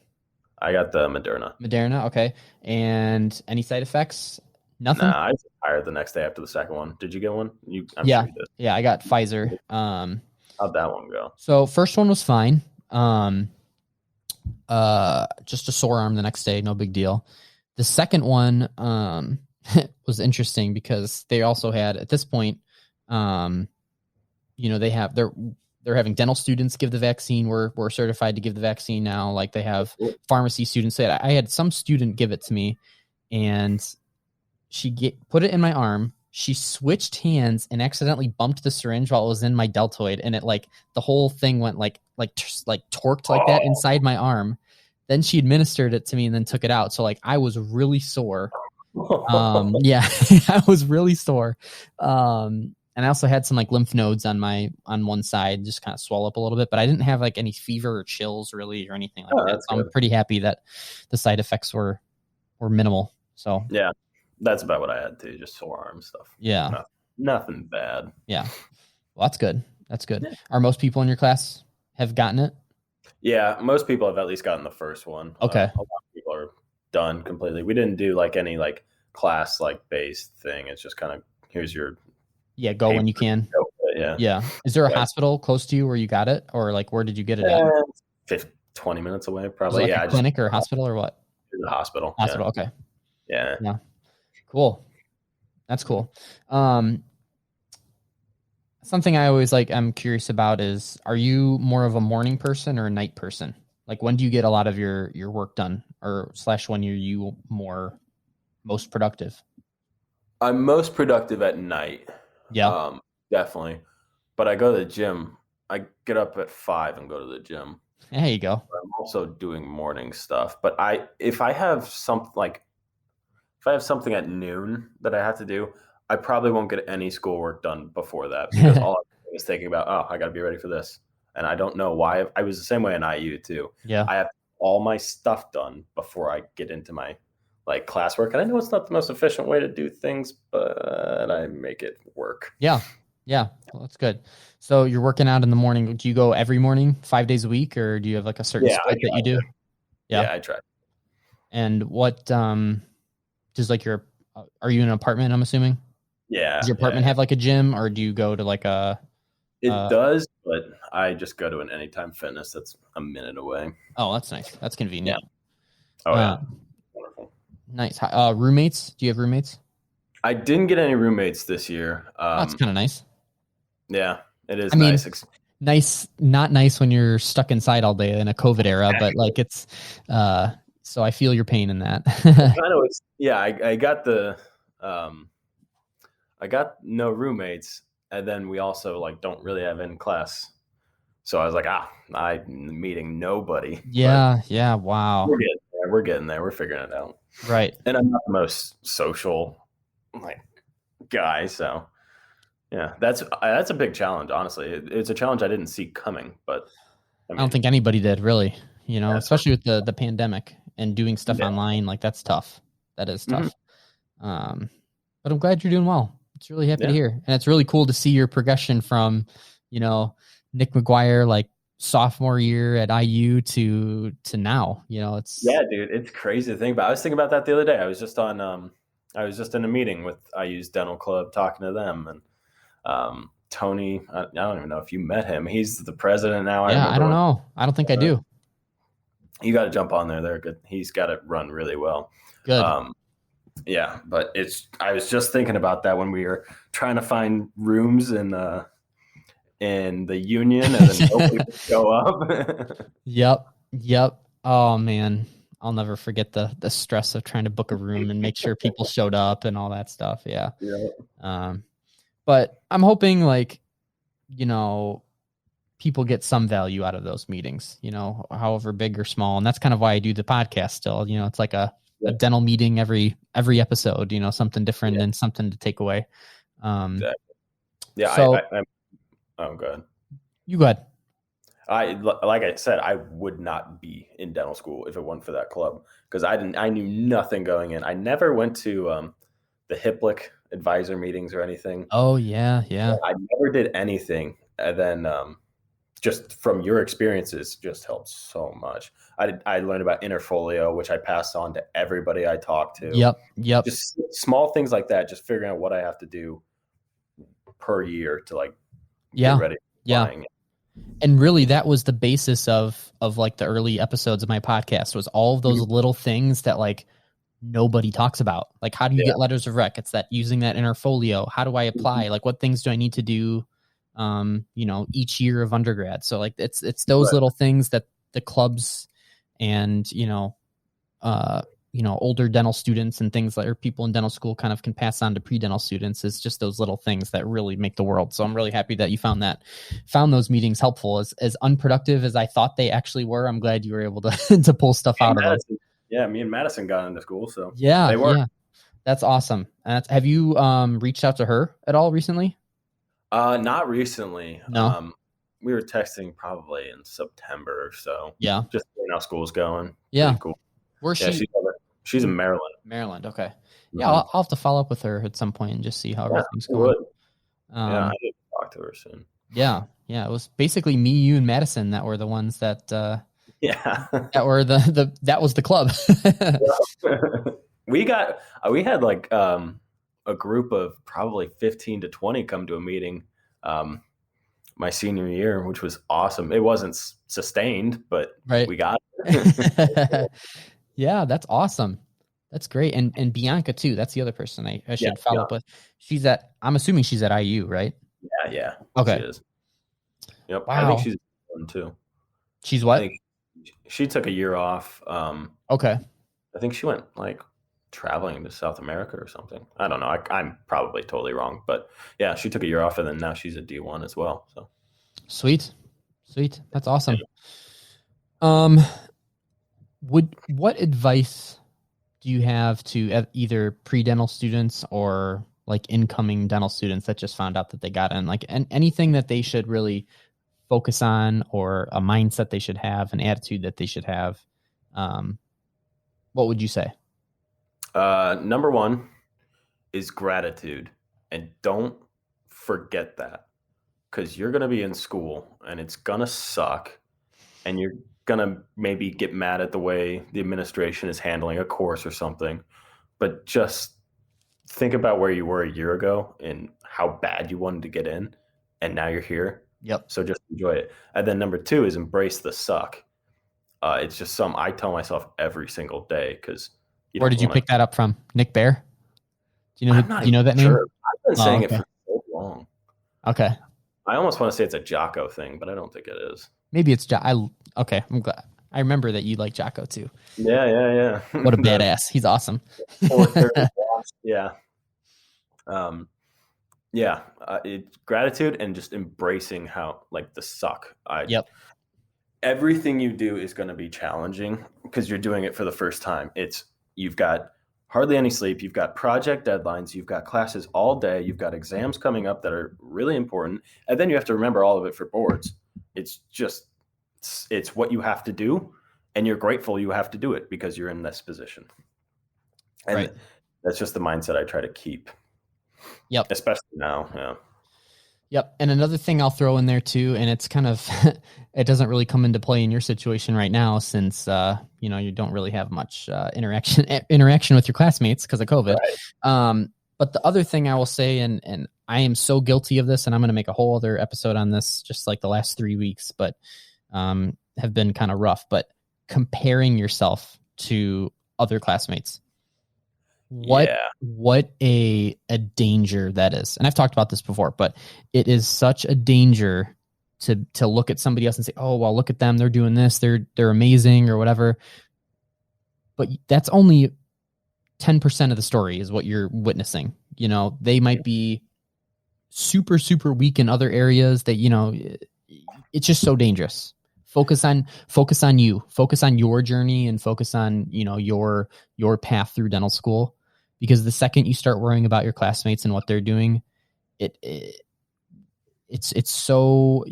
I got the Moderna. Moderna. Okay. And any side effects? Nothing. Nah, I was tired the next day after the second one. Did you get one? I'm yeah. sure you did. Yeah, I got Pfizer. How'd that one go? So first one was fine. Just a sore arm the next day, no big deal. The second one was interesting because they also had at this point, they're having dental students give the vaccine. We're certified to give the vaccine now. Like they have pharmacy students. I had some student give it to me, and she put it in my arm. She switched hands and accidentally bumped the syringe while it was in my deltoid, and it the whole thing went like torqued like that inside my arm. Then she administered it to me and then took it out. So I was really sore. Yeah, I was really sore. And I also had some lymph nodes on one side, just kind of swell up a little bit, but I didn't have any fever or chills really or anything like that. So I'm pretty happy that the side effects were minimal. So yeah, that's about what I had too. Just sore arm stuff. Yeah. Nothing bad. Yeah. Well, that's good. Yeah. Are most people in your class have gotten it? Yeah. Most people have at least gotten the first one. Okay. A lot of people are done completely. We didn't do any class based thing. It's just kind of, here's your go when you can. Yeah. Is there a hospital close to you where you got it, or where did you get it at? 20 minutes away, probably. A clinic or hospital or what? The hospital. Hospital. Okay. Yeah. Cool. That's cool. Something I always I'm curious about is, are you more of a morning person or a night person? When do you get a lot of your work done, or / when you most productive? I'm most productive at night. Yeah. Definitely. But I go to the gym. I get up at 5 and go to the gym. There you go. I'm also doing morning stuff. But if I have something at noon that I have to do, I probably won't get any schoolwork done before that, because all I'm doing is thinking about, I got to be ready for this. And I don't know why. I was the same way in IU too. Yeah. I have all my stuff done before I get into my classwork. And I know it's not the most efficient way to do things, but I make it work. Yeah. Well, that's good. So you're working out in the morning. Do you go every morning, 5 days a week, or do you have a certain split that you do? Yeah, I try. And what does are you in an apartment, I'm assuming? Yeah. Does your apartment have a gym, or do you go to a... It does, but I just go to an Anytime Fitness that's a minute away. Oh, that's nice. That's convenient. Yeah. Oh, yeah. Wonderful. Nice. Roommates? Do you have roommates? I didn't get any roommates this year. That's kind of nice. Yeah, it is nice. Nice, not nice when you're stuck inside all day in a COVID era, but it's... so I feel your pain in that. I got I got no roommates, and then we also don't really have in class. So I was like, I'm meeting nobody. Yeah. Wow. We're getting there. We're figuring it out. Right. And I'm not the most social guy, so Yeah, that's a big challenge, honestly. It's a challenge I didn't see coming, but I I don't mean, think anybody did really, that's what, especially with the pandemic and doing stuff yeah. online. Like that's tough. That is Hmm. tough. Um, but I'm glad you're doing well. It's really happy to Yeah. hear. And it's really cool to see your progression from, you know, Nick Maguire, like sophomore year at IU to now, Yeah, dude, it's crazy to think about. I was thinking about that the other day. I was just in a meeting with IU's dental club talking to them, and Tony, I don't even know if you met him. He's the president now. I yeah, I remember don't when know. I don't think I do. you got to jump on there. They're good. He's got it run really well. Good. Um, yeah, but I was just thinking about that when we were trying to find rooms in the union, and then nobody would show up. Yep. Yep. Oh man. I'll never forget the stress of trying to book a room and make sure people showed up and all that stuff. Yeah. Yeah. Um, but I'm hoping like, you know, people get some value out of those meetings, however big or small. And that's kind of why I do the podcast still. It's like a dental meeting every episode, something different and something to take away. Exactly. Yeah. So Oh, good. you go ahead. Like I said, I would not be in dental school if it weren't for that club, because I knew nothing going in. I never went to the HIPLIC advisor meetings or anything. Oh yeah. Yeah. I never did anything. And then just from your experiences just helped so much. I learned about interfolio, which I passed on to everybody I talked to. Yep. Just small things like that, just figuring out what I have to do per year to like get ready for flying. And really that was the basis of like the early episodes of my podcast, was all of those little things that like nobody talks about. Like, how do you get letters of rec? It's that using that interfolio. How do I apply? Like, what things do I need to do, each year of undergrad? So like, it's those little things that the clubs and, older dental students and things like, or people in dental school kind of can pass on to pre-dental students. Is just those little things that really make the world. So I'm really happy that you found those meetings helpful. As unproductive as I thought they actually were, I'm glad you were able to to pull stuff out of them. Yeah, me and Madison got into school, so yeah, they were. Yeah. That's awesome. Have you reached out to her at all recently? Not recently. No. We were texting probably in September or so. Yeah. Just seeing how school's going. Yeah. Pretty cool. Where's she? She's in Maryland. Maryland. Okay. Yeah, I'll have to follow up with her at some point and just see how everything's going. I need to talk to her soon. Yeah. It was basically me, you, and Madison that were the ones that. That were that was the club. We had like a group of probably 15 to 20 come to a meeting my senior year, which was awesome. It wasn't sustained, but we got it. Yeah, that's awesome. That's great. And Bianca too. That's the other person I should follow up with. I'm assuming she's at IU, right? Yeah. Okay. She is. Yep. Wow. I think she's one too. She's what? I think she took a year off. Okay. I think she went like traveling to South America or something. I don't know. I'm probably totally wrong, but yeah, she took a year off, and then now she's a D1 as well. So sweet. That's awesome. What advice do you have to either pre-dental students or like incoming dental students that just found out that they got in, like, and anything that they should really focus on, or a mindset they should have, an attitude that they should have? What would you say? Number one is gratitude, and don't forget that, because you're going to be in school and it's going to suck, and you're going to maybe get mad at the way the administration is handling a course or something, but just think about where you were a year ago and how bad you wanted to get in, and now you're here. Yep. So just enjoy it. And then number two is embrace the suck. It's just something I tell myself every single day, because where did you pick that up from? Nick Bear? Do you know that name? I've been saying it for so long. Okay. I almost want to say it's a Jocko thing, but I don't think it is. Maybe it's okay. I'm glad. I remember that you like Jocko too. Yeah. What a badass. He's awesome. Yeah. It's gratitude and just embracing how, like, the suck. Yep. Everything you do is going to be challenging because you're doing it for the first time. You've got hardly any sleep. You've got project deadlines. You've got classes all day. You've got exams coming up that are really important. And then you have to remember all of it for boards. It's just, it's what you have to do. And you're grateful you have to do it because you're in this position. And Right. that's just the mindset I try to keep. Yep. Especially now. Yeah. Yep. And another thing I'll throw in there too, and it's kind of, it doesn't really come into play in your situation right now since, you don't really have much interaction with your classmates because of COVID. Right. But the other thing I will say, and I am so guilty of this, and I'm going to make a whole other episode on this, just like the last 3 weeks, but have been kind of rough, but comparing yourself to other classmates. What a danger that is. And I've talked about this before, but it is such a danger to look at somebody else and say, oh, well, look at them. They're doing this. They're amazing or whatever. But that's only 10% of the story is what you're witnessing. They might be super, super weak in other areas that, it's just so dangerous. Focus on you, focus on your journey, and focus on, your path through dental school. Because the second you start worrying about your classmates and what they're doing, it's so,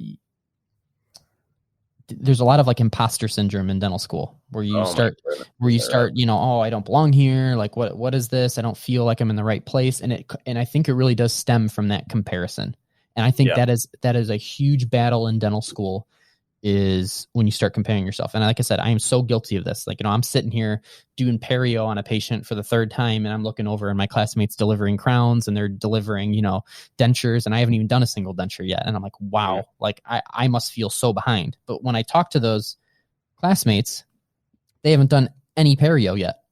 there's a lot of like imposter syndrome in dental school where you start, oh, I don't belong here. Like, what is this? I don't feel like I'm in the right place. And I think it really does stem from that comparison. And I think that is a huge battle in dental school, is when you start comparing yourself. And like I said, I am so guilty of this. Like, I'm sitting here doing perio on a patient for the third time, and I'm looking over and my classmates delivering crowns and they're delivering, dentures, and I haven't even done a single denture yet. And I'm like, wow, like I must feel so behind. But when I talk to those classmates, they haven't done any perio yet,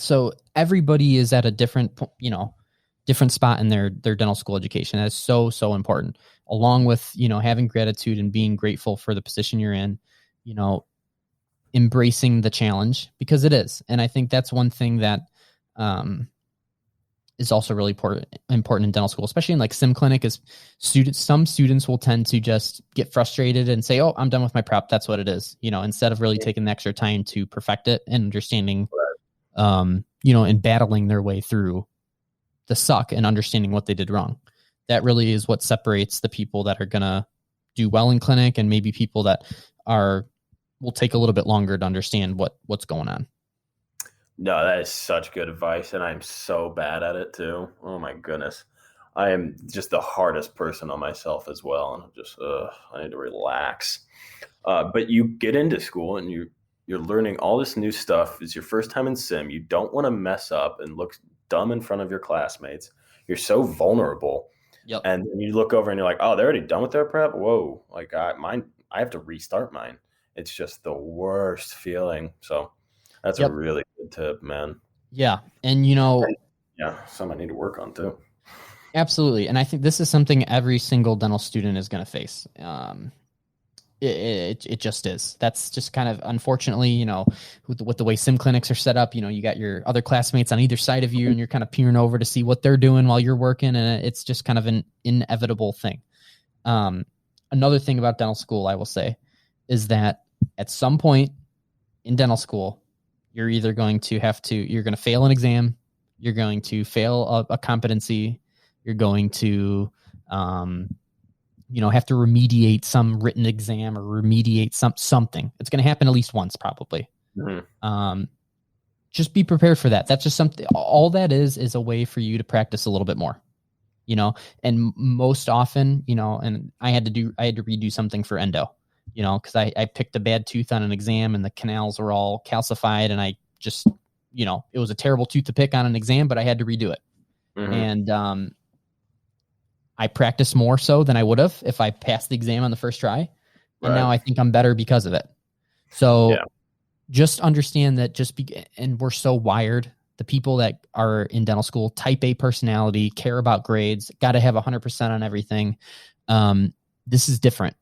so everybody is at a different, different spot in their dental school education. That is so, so important, along with, having gratitude and being grateful for the position you're in, embracing the challenge, because it is. And I think that's one thing that is also really important in dental school, especially in like sim clinic, is some students will tend to just get frustrated and say, oh, I'm done with my prep. That's what it is, instead of really taking the extra time to perfect it and understanding, and battling their way through the suck and understanding what they did wrong. That really is what separates the people that are going to do well in clinic and maybe people that will take a little bit longer to understand what's going on. No, that is such good advice. And I'm so bad at it too. Oh my goodness. I am just the hardest person on myself as well. And I'm just, I need to relax. But you get into school and you're learning all this new stuff. It's your first time in sim. You don't want to mess up and look dumb in front of your classmates. You're so vulnerable. Yep. And you look over and you're like, oh, they're already done with their prep. Whoa. Like I have to restart mine. It's just the worst feeling. So that's a really good tip, man. Yeah. And something I need to work on too. Absolutely. And I think this is something every single dental student is going to face. It just is. That's just kind of, unfortunately, with the way sim clinics are set up, you got your other classmates on either side of you and you're kind of peering over to see what they're doing while you're working. And it's just kind of an inevitable thing. Another thing about dental school, I will say, is that at some point in dental school, you're either going to you're going to fail an exam, you're going to fail a competency, you're going to, have to remediate some written exam or remediate something. It's going to happen at least once, probably. Mm-hmm. Just be prepared for that. That's just something. All that is a way for you to practice a little bit more. And most often, and I had to redo something for endo. Because I picked a bad tooth on an exam and the canals were all calcified, and I just, it was a terrible tooth to pick on an exam, but I had to redo it. Mm-hmm. And I practiced more so than I would have if I passed the exam on the first try. And now I think I'm better because of it. So just understand that and we're so wired. The people that are in dental school, type A personality, care about grades, got to have 100% on everything. This is different.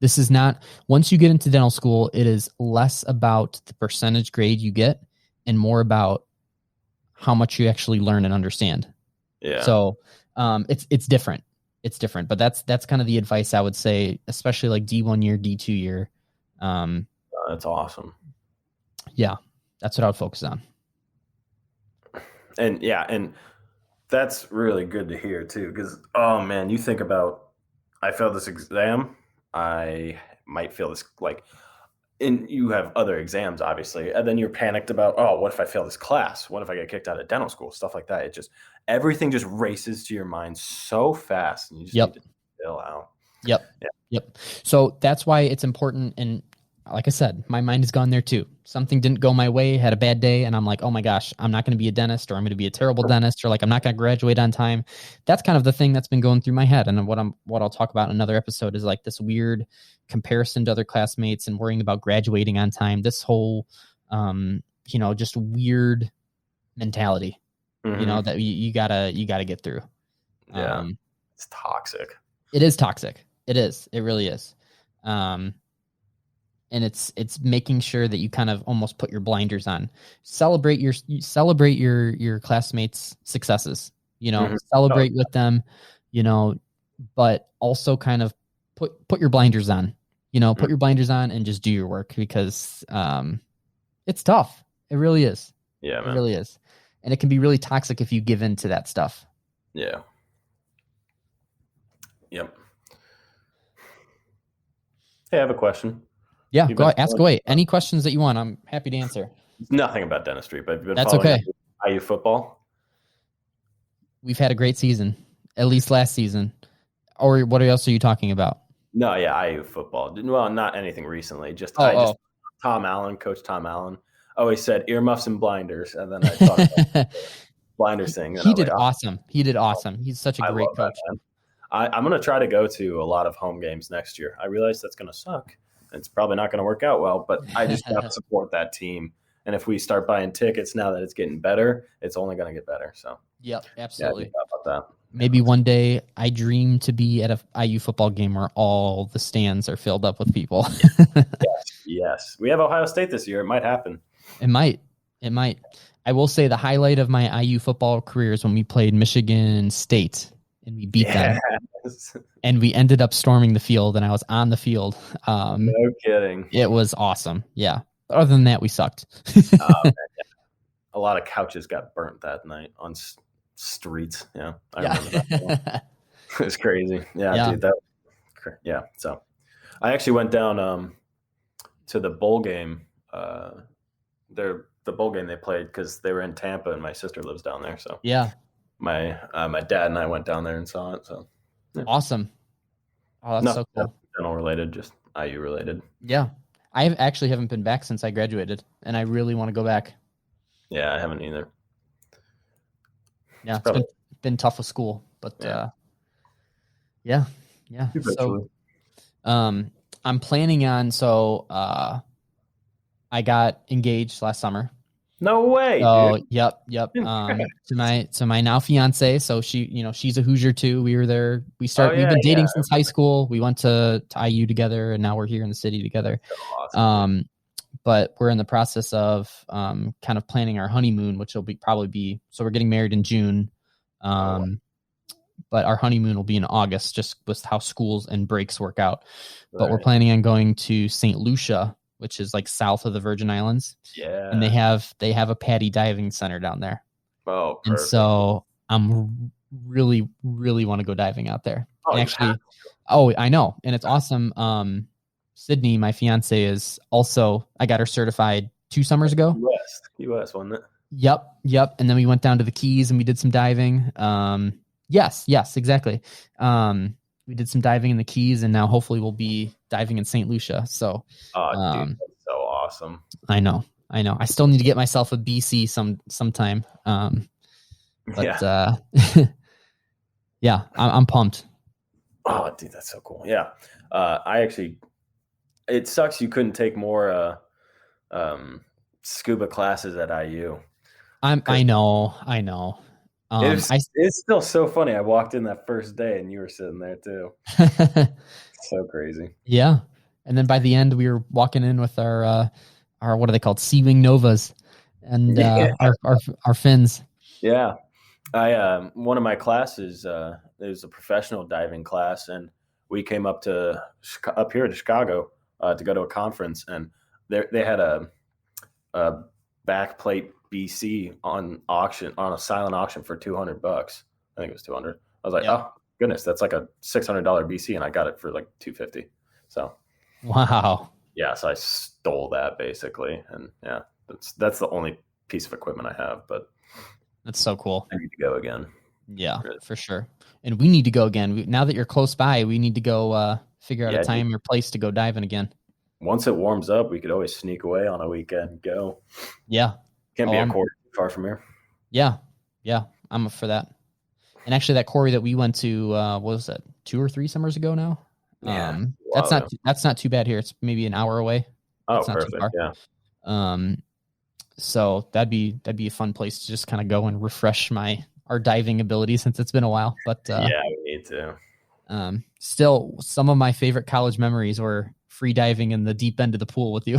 This is not, once you get into dental school, it is less about the percentage grade you get and more about how much you actually learn and understand. Yeah. So it's different. It's different, but that's kind of the advice I would say, especially like D1 year, D2 year. That's awesome. Yeah. That's what I would focus on. And that's really good to hear too, because oh man, you think about, I failed this exam, I might feel this like, and you have other exams obviously, and then you're panicked about, oh, what if I fail this class? What if I get kicked out of dental school? Stuff like that. It just, everything just races to your mind so fast, and you just need to chill out. Yep. Yeah. Yep. So that's why it's important. And like I said, my mind has gone there too. Something didn't go my way, had a bad day, and I'm like, oh my gosh, I'm not going to be a dentist, or I'm going to be a terrible dentist, or like I'm not going to graduate on time. That's kind of the thing that's been going through my head. And what I'll talk about in another episode is like this weird comparison to other classmates and worrying about graduating on time. This whole, just weird mentality, that you gotta get through. Yeah. It's toxic. It is toxic. It is. It really is. And it's making sure that you kind of almost put your blinders on. Celebrate your classmates' successes. Celebrate with them. But also kind of put your blinders on. Put your blinders on and just do your work, because it's tough. It really is. Yeah, man. It really is, and it can be really toxic if you give in to that stuff. Yeah. Yep. Hey, I have a question. Yeah, go ahead, ask away. Any questions that you want, I'm happy to answer. It's nothing about dentistry, but you've been That's following okay. IU football? We've had a great season, at least last season. Or what else are you talking about? No, yeah, IU football. Well, not anything recently. Just Coach Tom Allen always said earmuffs and blinders, and then I thought about the blinders thing. He did awesome. He did awesome. He's such a great coach. I'm going to try to go to a lot of home games next year. I realize that's going to suck. It's probably not going to work out well, but I just got to support that team. And if we start buying tickets now that it's getting better, it's only going to get better. So, yep, absolutely. Yeah, about that. Maybe one day I dream to be at a IU football game where all the stands are filled up with people. Yes. We have Ohio State this year. It might happen. It might. I will say the highlight of my IU football career is when we played Michigan State and we beat them. And we ended up storming the field, and I was on the field. No kidding. It was awesome. Yeah. Other than that, we sucked. A lot of couches got burnt that night on streets. Yeah. I remember that. It was crazy. Yeah, dude. So I actually went down to the bowl game. The bowl game they played, because they were in Tampa and my sister lives down there. So yeah. My dad and I went down there and saw it. So yeah. Awesome. Oh, that's so cool. Dental related, just IU related. Yeah. I actually haven't been back since I graduated, and I really want to go back. Yeah, I haven't either. Yeah, it's been tough with school, but yeah. Eventually. So I'm planning on, I got engaged last summer. No way. Oh, dude. yep. To my now fiance. So she's a Hoosier too. We were there. We've been dating since high school. We went to IU together, and now we're here in the city together. Awesome. But we're in the process of kind of planning our honeymoon, which will probably be, so we're getting married in June. But our honeymoon will be in August, just with how schools and breaks work out. Right. But we're planning on going to St. Lucia, which is like south of the Virgin Islands. Yeah. And they have a PADI diving center down there. Oh, perfect. And so I'm really, really want to go diving out there. Oh, actually, I know. And it's awesome. Sydney, my fiance, is also, I got her certified 2 summers ago. US, wasn't it? Yep. And then we went down to the Keys and we did some diving. Yes, exactly. We did some diving in the Keys, and now hopefully we'll be diving in St. Lucia. So, dude, that's so awesome. I know. I still need to get myself a BC sometime. Yeah, I'm pumped. Oh, dude, that's so cool. Yeah. It sucks you couldn't take more scuba classes at IU. I know. It's still so funny. I walked in that first day and you were sitting there too. So crazy. Yeah. And then by the end, we were walking in with our what are they called? Sea-wing Novas and our fins. Yeah. One of my classes, it was a professional diving class, and we came up here to Chicago to go to a conference, and they had a back plate BC on auction, on a silent auction for $200. I think it was 200. I was like, Yep. oh goodness, that's like a $600 BC, and I got it for like 250. So Wow. yeah, so I stole that basically, and yeah, that's the only piece of equipment I have, but That's so cool. I need to go again. Yeah, Really. for sure. And we need to go again. Now that you're close by, we need to go figure out a time or place to go diving again. Once it warms up, we could always sneak away on a weekend and go. Yeah. Can't be a quarter too far from here. Yeah. Yeah. I'm up for that. And actually that quarry that we went to, what was that, 2 or 3 summers ago now? Yeah. That's not too bad here. It's maybe an hour away. Oh, it's not perfect. Too far. Yeah. So that'd be a fun place to just kind of go and refresh our diving ability since it's been a while. But yeah, we need to. Still, some of my favorite college memories were free diving in the deep end of the pool with you.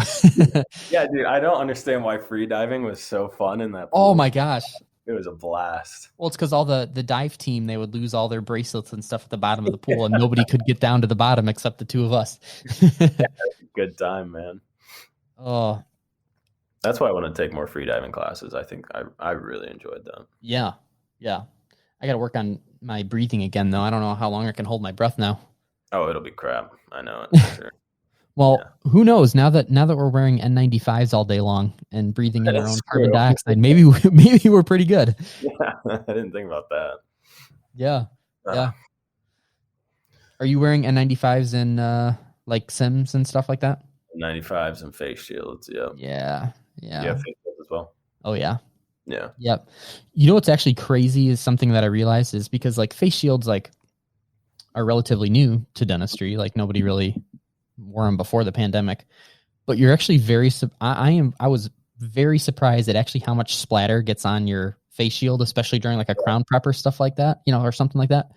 Yeah, dude, I don't understand why free diving was so fun in that pool. Oh my gosh. It was a blast. Well, it's because all the dive team, they would lose all their bracelets and stuff at the bottom of the pool, and nobody could get down to the bottom except the 2 of us. Yeah, good time, man. Oh, that's why I want to take more free diving classes. I think I really enjoyed them. Yeah. Yeah. I got to work on my breathing again, though. I don't know how long I can hold my breath now. Oh, it'll be crap. I know it for sure. Well, who knows? Now that we're wearing N95s all day long and breathing in our own carbon dioxide, maybe we're pretty good. Yeah, I didn't think about that. Yeah. Yeah. Are you wearing N95s in like Sims and stuff like that? 95s and face shields. Yeah. Yeah. Yeah. Yeah, face shields as well. Oh yeah. Yeah. Yep. You know what's actually crazy is something that I realized is because like face shields like are relatively new to dentistry. Like nobody really wore them before the pandemic, but you're actually I was very surprised at actually how much splatter gets on your face shield, especially during like a crown prep or stuff like that, or something like that.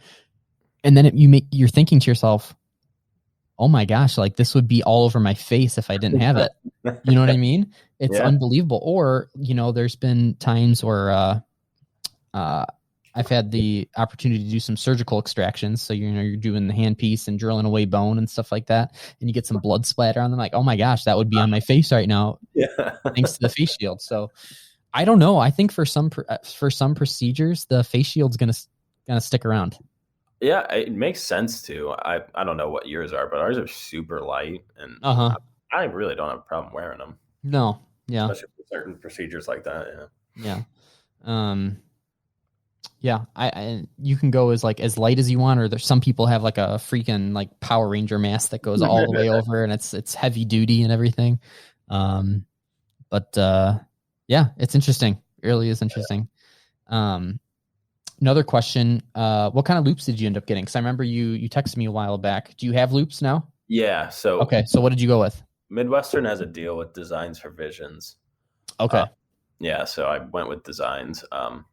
And then you're thinking to yourself, oh my gosh, like this would be all over my face if I didn't have it. You know what I mean? It's unbelievable. Or, there's been times where I've had the opportunity to do some surgical extractions. So, you're doing the handpiece and drilling away bone and stuff like that. And you get some blood splatter on them. Like, oh my gosh, that would be on my face right now. Yeah. Thanks to the face shield. So I don't know. I think for some procedures, the face shield's going to stick around. Yeah, it makes sense too. I don't know what yours are, but ours are super light, and I really don't have a problem wearing them. No, yeah, especially for certain procedures like that. Yeah, yeah. I you can go as light as you want, or there's some people have like a freaking like Power Ranger mask that goes all the way over, and it's heavy duty and everything. But yeah, it's interesting. It really is interesting. Another question, what kind of loops did you end up getting? Because I remember you texted me a while back. Do you have loops now? Yeah. So okay. So what did you go with? Midwestern has a deal with Designs for Visions. Okay. Yeah. So I went with Designs. And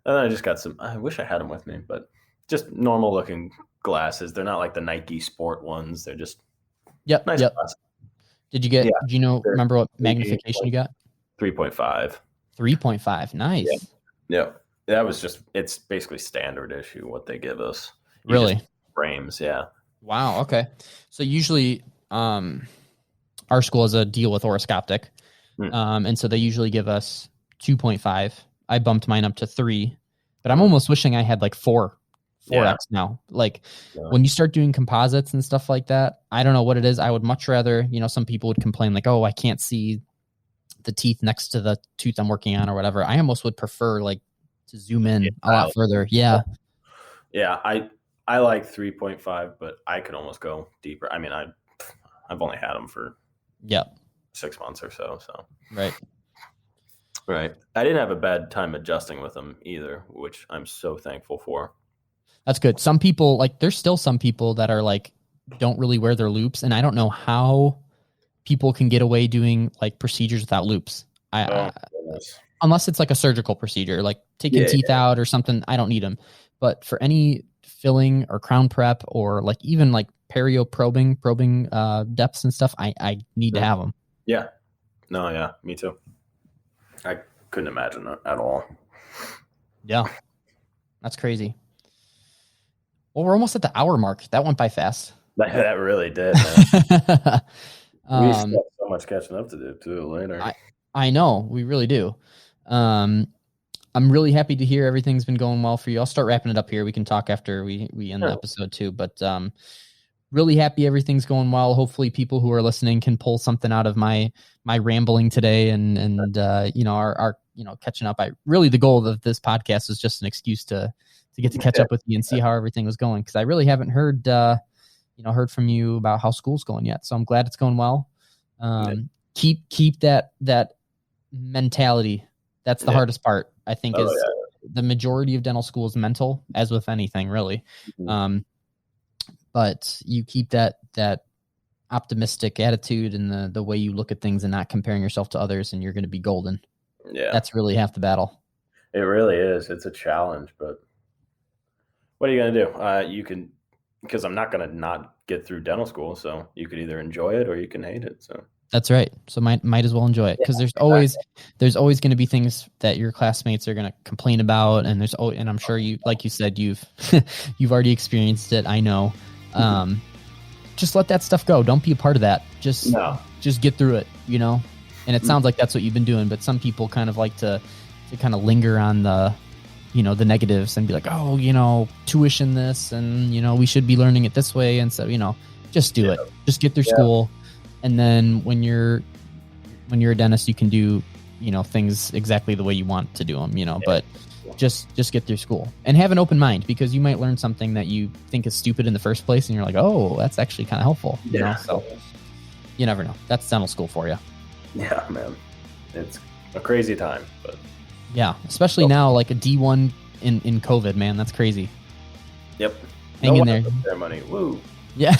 then I just got some. I wish I had them with me, but just normal looking glasses. They're not like the Nike Sport ones. They're just nice glasses. Did you get? Yeah, do you remember what magnification you got? 3.5. 3.5. Nice. Yeah. That was it's basically standard issue what they give us. Really? Frames, yeah. Wow, okay. So usually our school has a deal with Oroscoptic. And so they usually give us 2.5. I bumped mine up to 3. But I'm almost wishing I had like 4x now. Like when you start doing composites and stuff like that, I don't know what it is. I would much rather, some people would complain like, oh, I can't see the teeth next to the tooth I'm working on or whatever. I almost would prefer like to zoom in a lot further. Yeah. Yeah. I like 3.5, but I could almost go deeper. I mean, I've only had them for 6 months or so. So right. I didn't have a bad time adjusting with them either, which I'm so thankful for. That's good. Some people there's still some people that are like, don't really wear their loops. And I don't know how people can get away doing like procedures without loops. Unless it's like a surgical procedure, like taking teeth out or something, I don't need them. But for any filling or crown prep or like even like perio probing depths and stuff, I need to have them. Yeah. No, yeah, me too. I couldn't imagine that at all. Yeah. That's crazy. Well, we're almost at the hour mark. That went by fast. That really did, man. We still have so much catching up to do too later. I know, we really do. I'm really happy to hear everything's been going well for you. I'll start wrapping it up here. We can talk after we end the episode too, but really happy everything's going well. Hopefully people who are listening can pull something out of my rambling today and our catching up. Really the goal of this podcast is just an excuse to get to catch up with you and see how everything was going, because I really haven't heard from you about how school's going yet. So I'm glad it's going well. Keep that mentality. That's the hardest part, I think, the majority of dental school is mental, as with anything really. Mm-hmm. But you keep that optimistic attitude and the way you look at things and not comparing yourself to others, and you're going to be golden. Yeah. That's really half the battle. It really is. It's a challenge, but what are you going to do? You can, because I'm not going to not get through dental school. So you could either enjoy it or you can hate it. So that's right. So might as well enjoy it, because there's always going to be things that your classmates are going to complain about. And and I'm sure you, like you said, you've already experienced it. I know. Just let that stuff go. Don't be a part of that. Just get through it, and it sounds like that's what you've been doing, but some people kind of like to kind of linger on the negatives and be like, oh, tuition this, and, we should be learning it this way. And so, just do it. Just get through school. And then when you're a dentist, you can do, things exactly the way you want to do them, but just get through school and have an open mind, because you might learn something that you think is stupid in the first place. And you're like, oh, that's actually kind of helpful. So you never know. That's dental school for you. Yeah, man. It's a crazy time, but yeah, especially now, like a D1 in COVID, man, that's crazy. Yep. Hang in there. Ceremony. Woo. Yeah.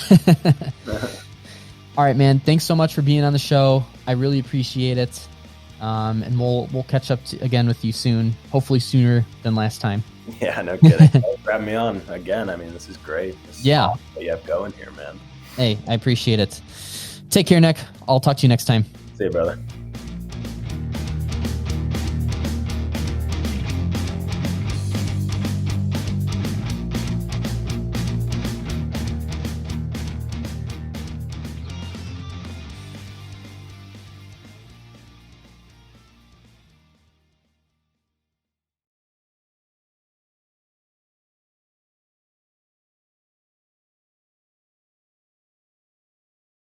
All right, man. Thanks so much for being on the show. I really appreciate it. And we'll catch up again with you soon. Hopefully sooner than last time. Yeah, no kidding. Grab me on again. I mean, this is great. This is awesome what you have going here, man. Hey, I appreciate it. Take care, Nick. I'll talk to you next time. See you, brother.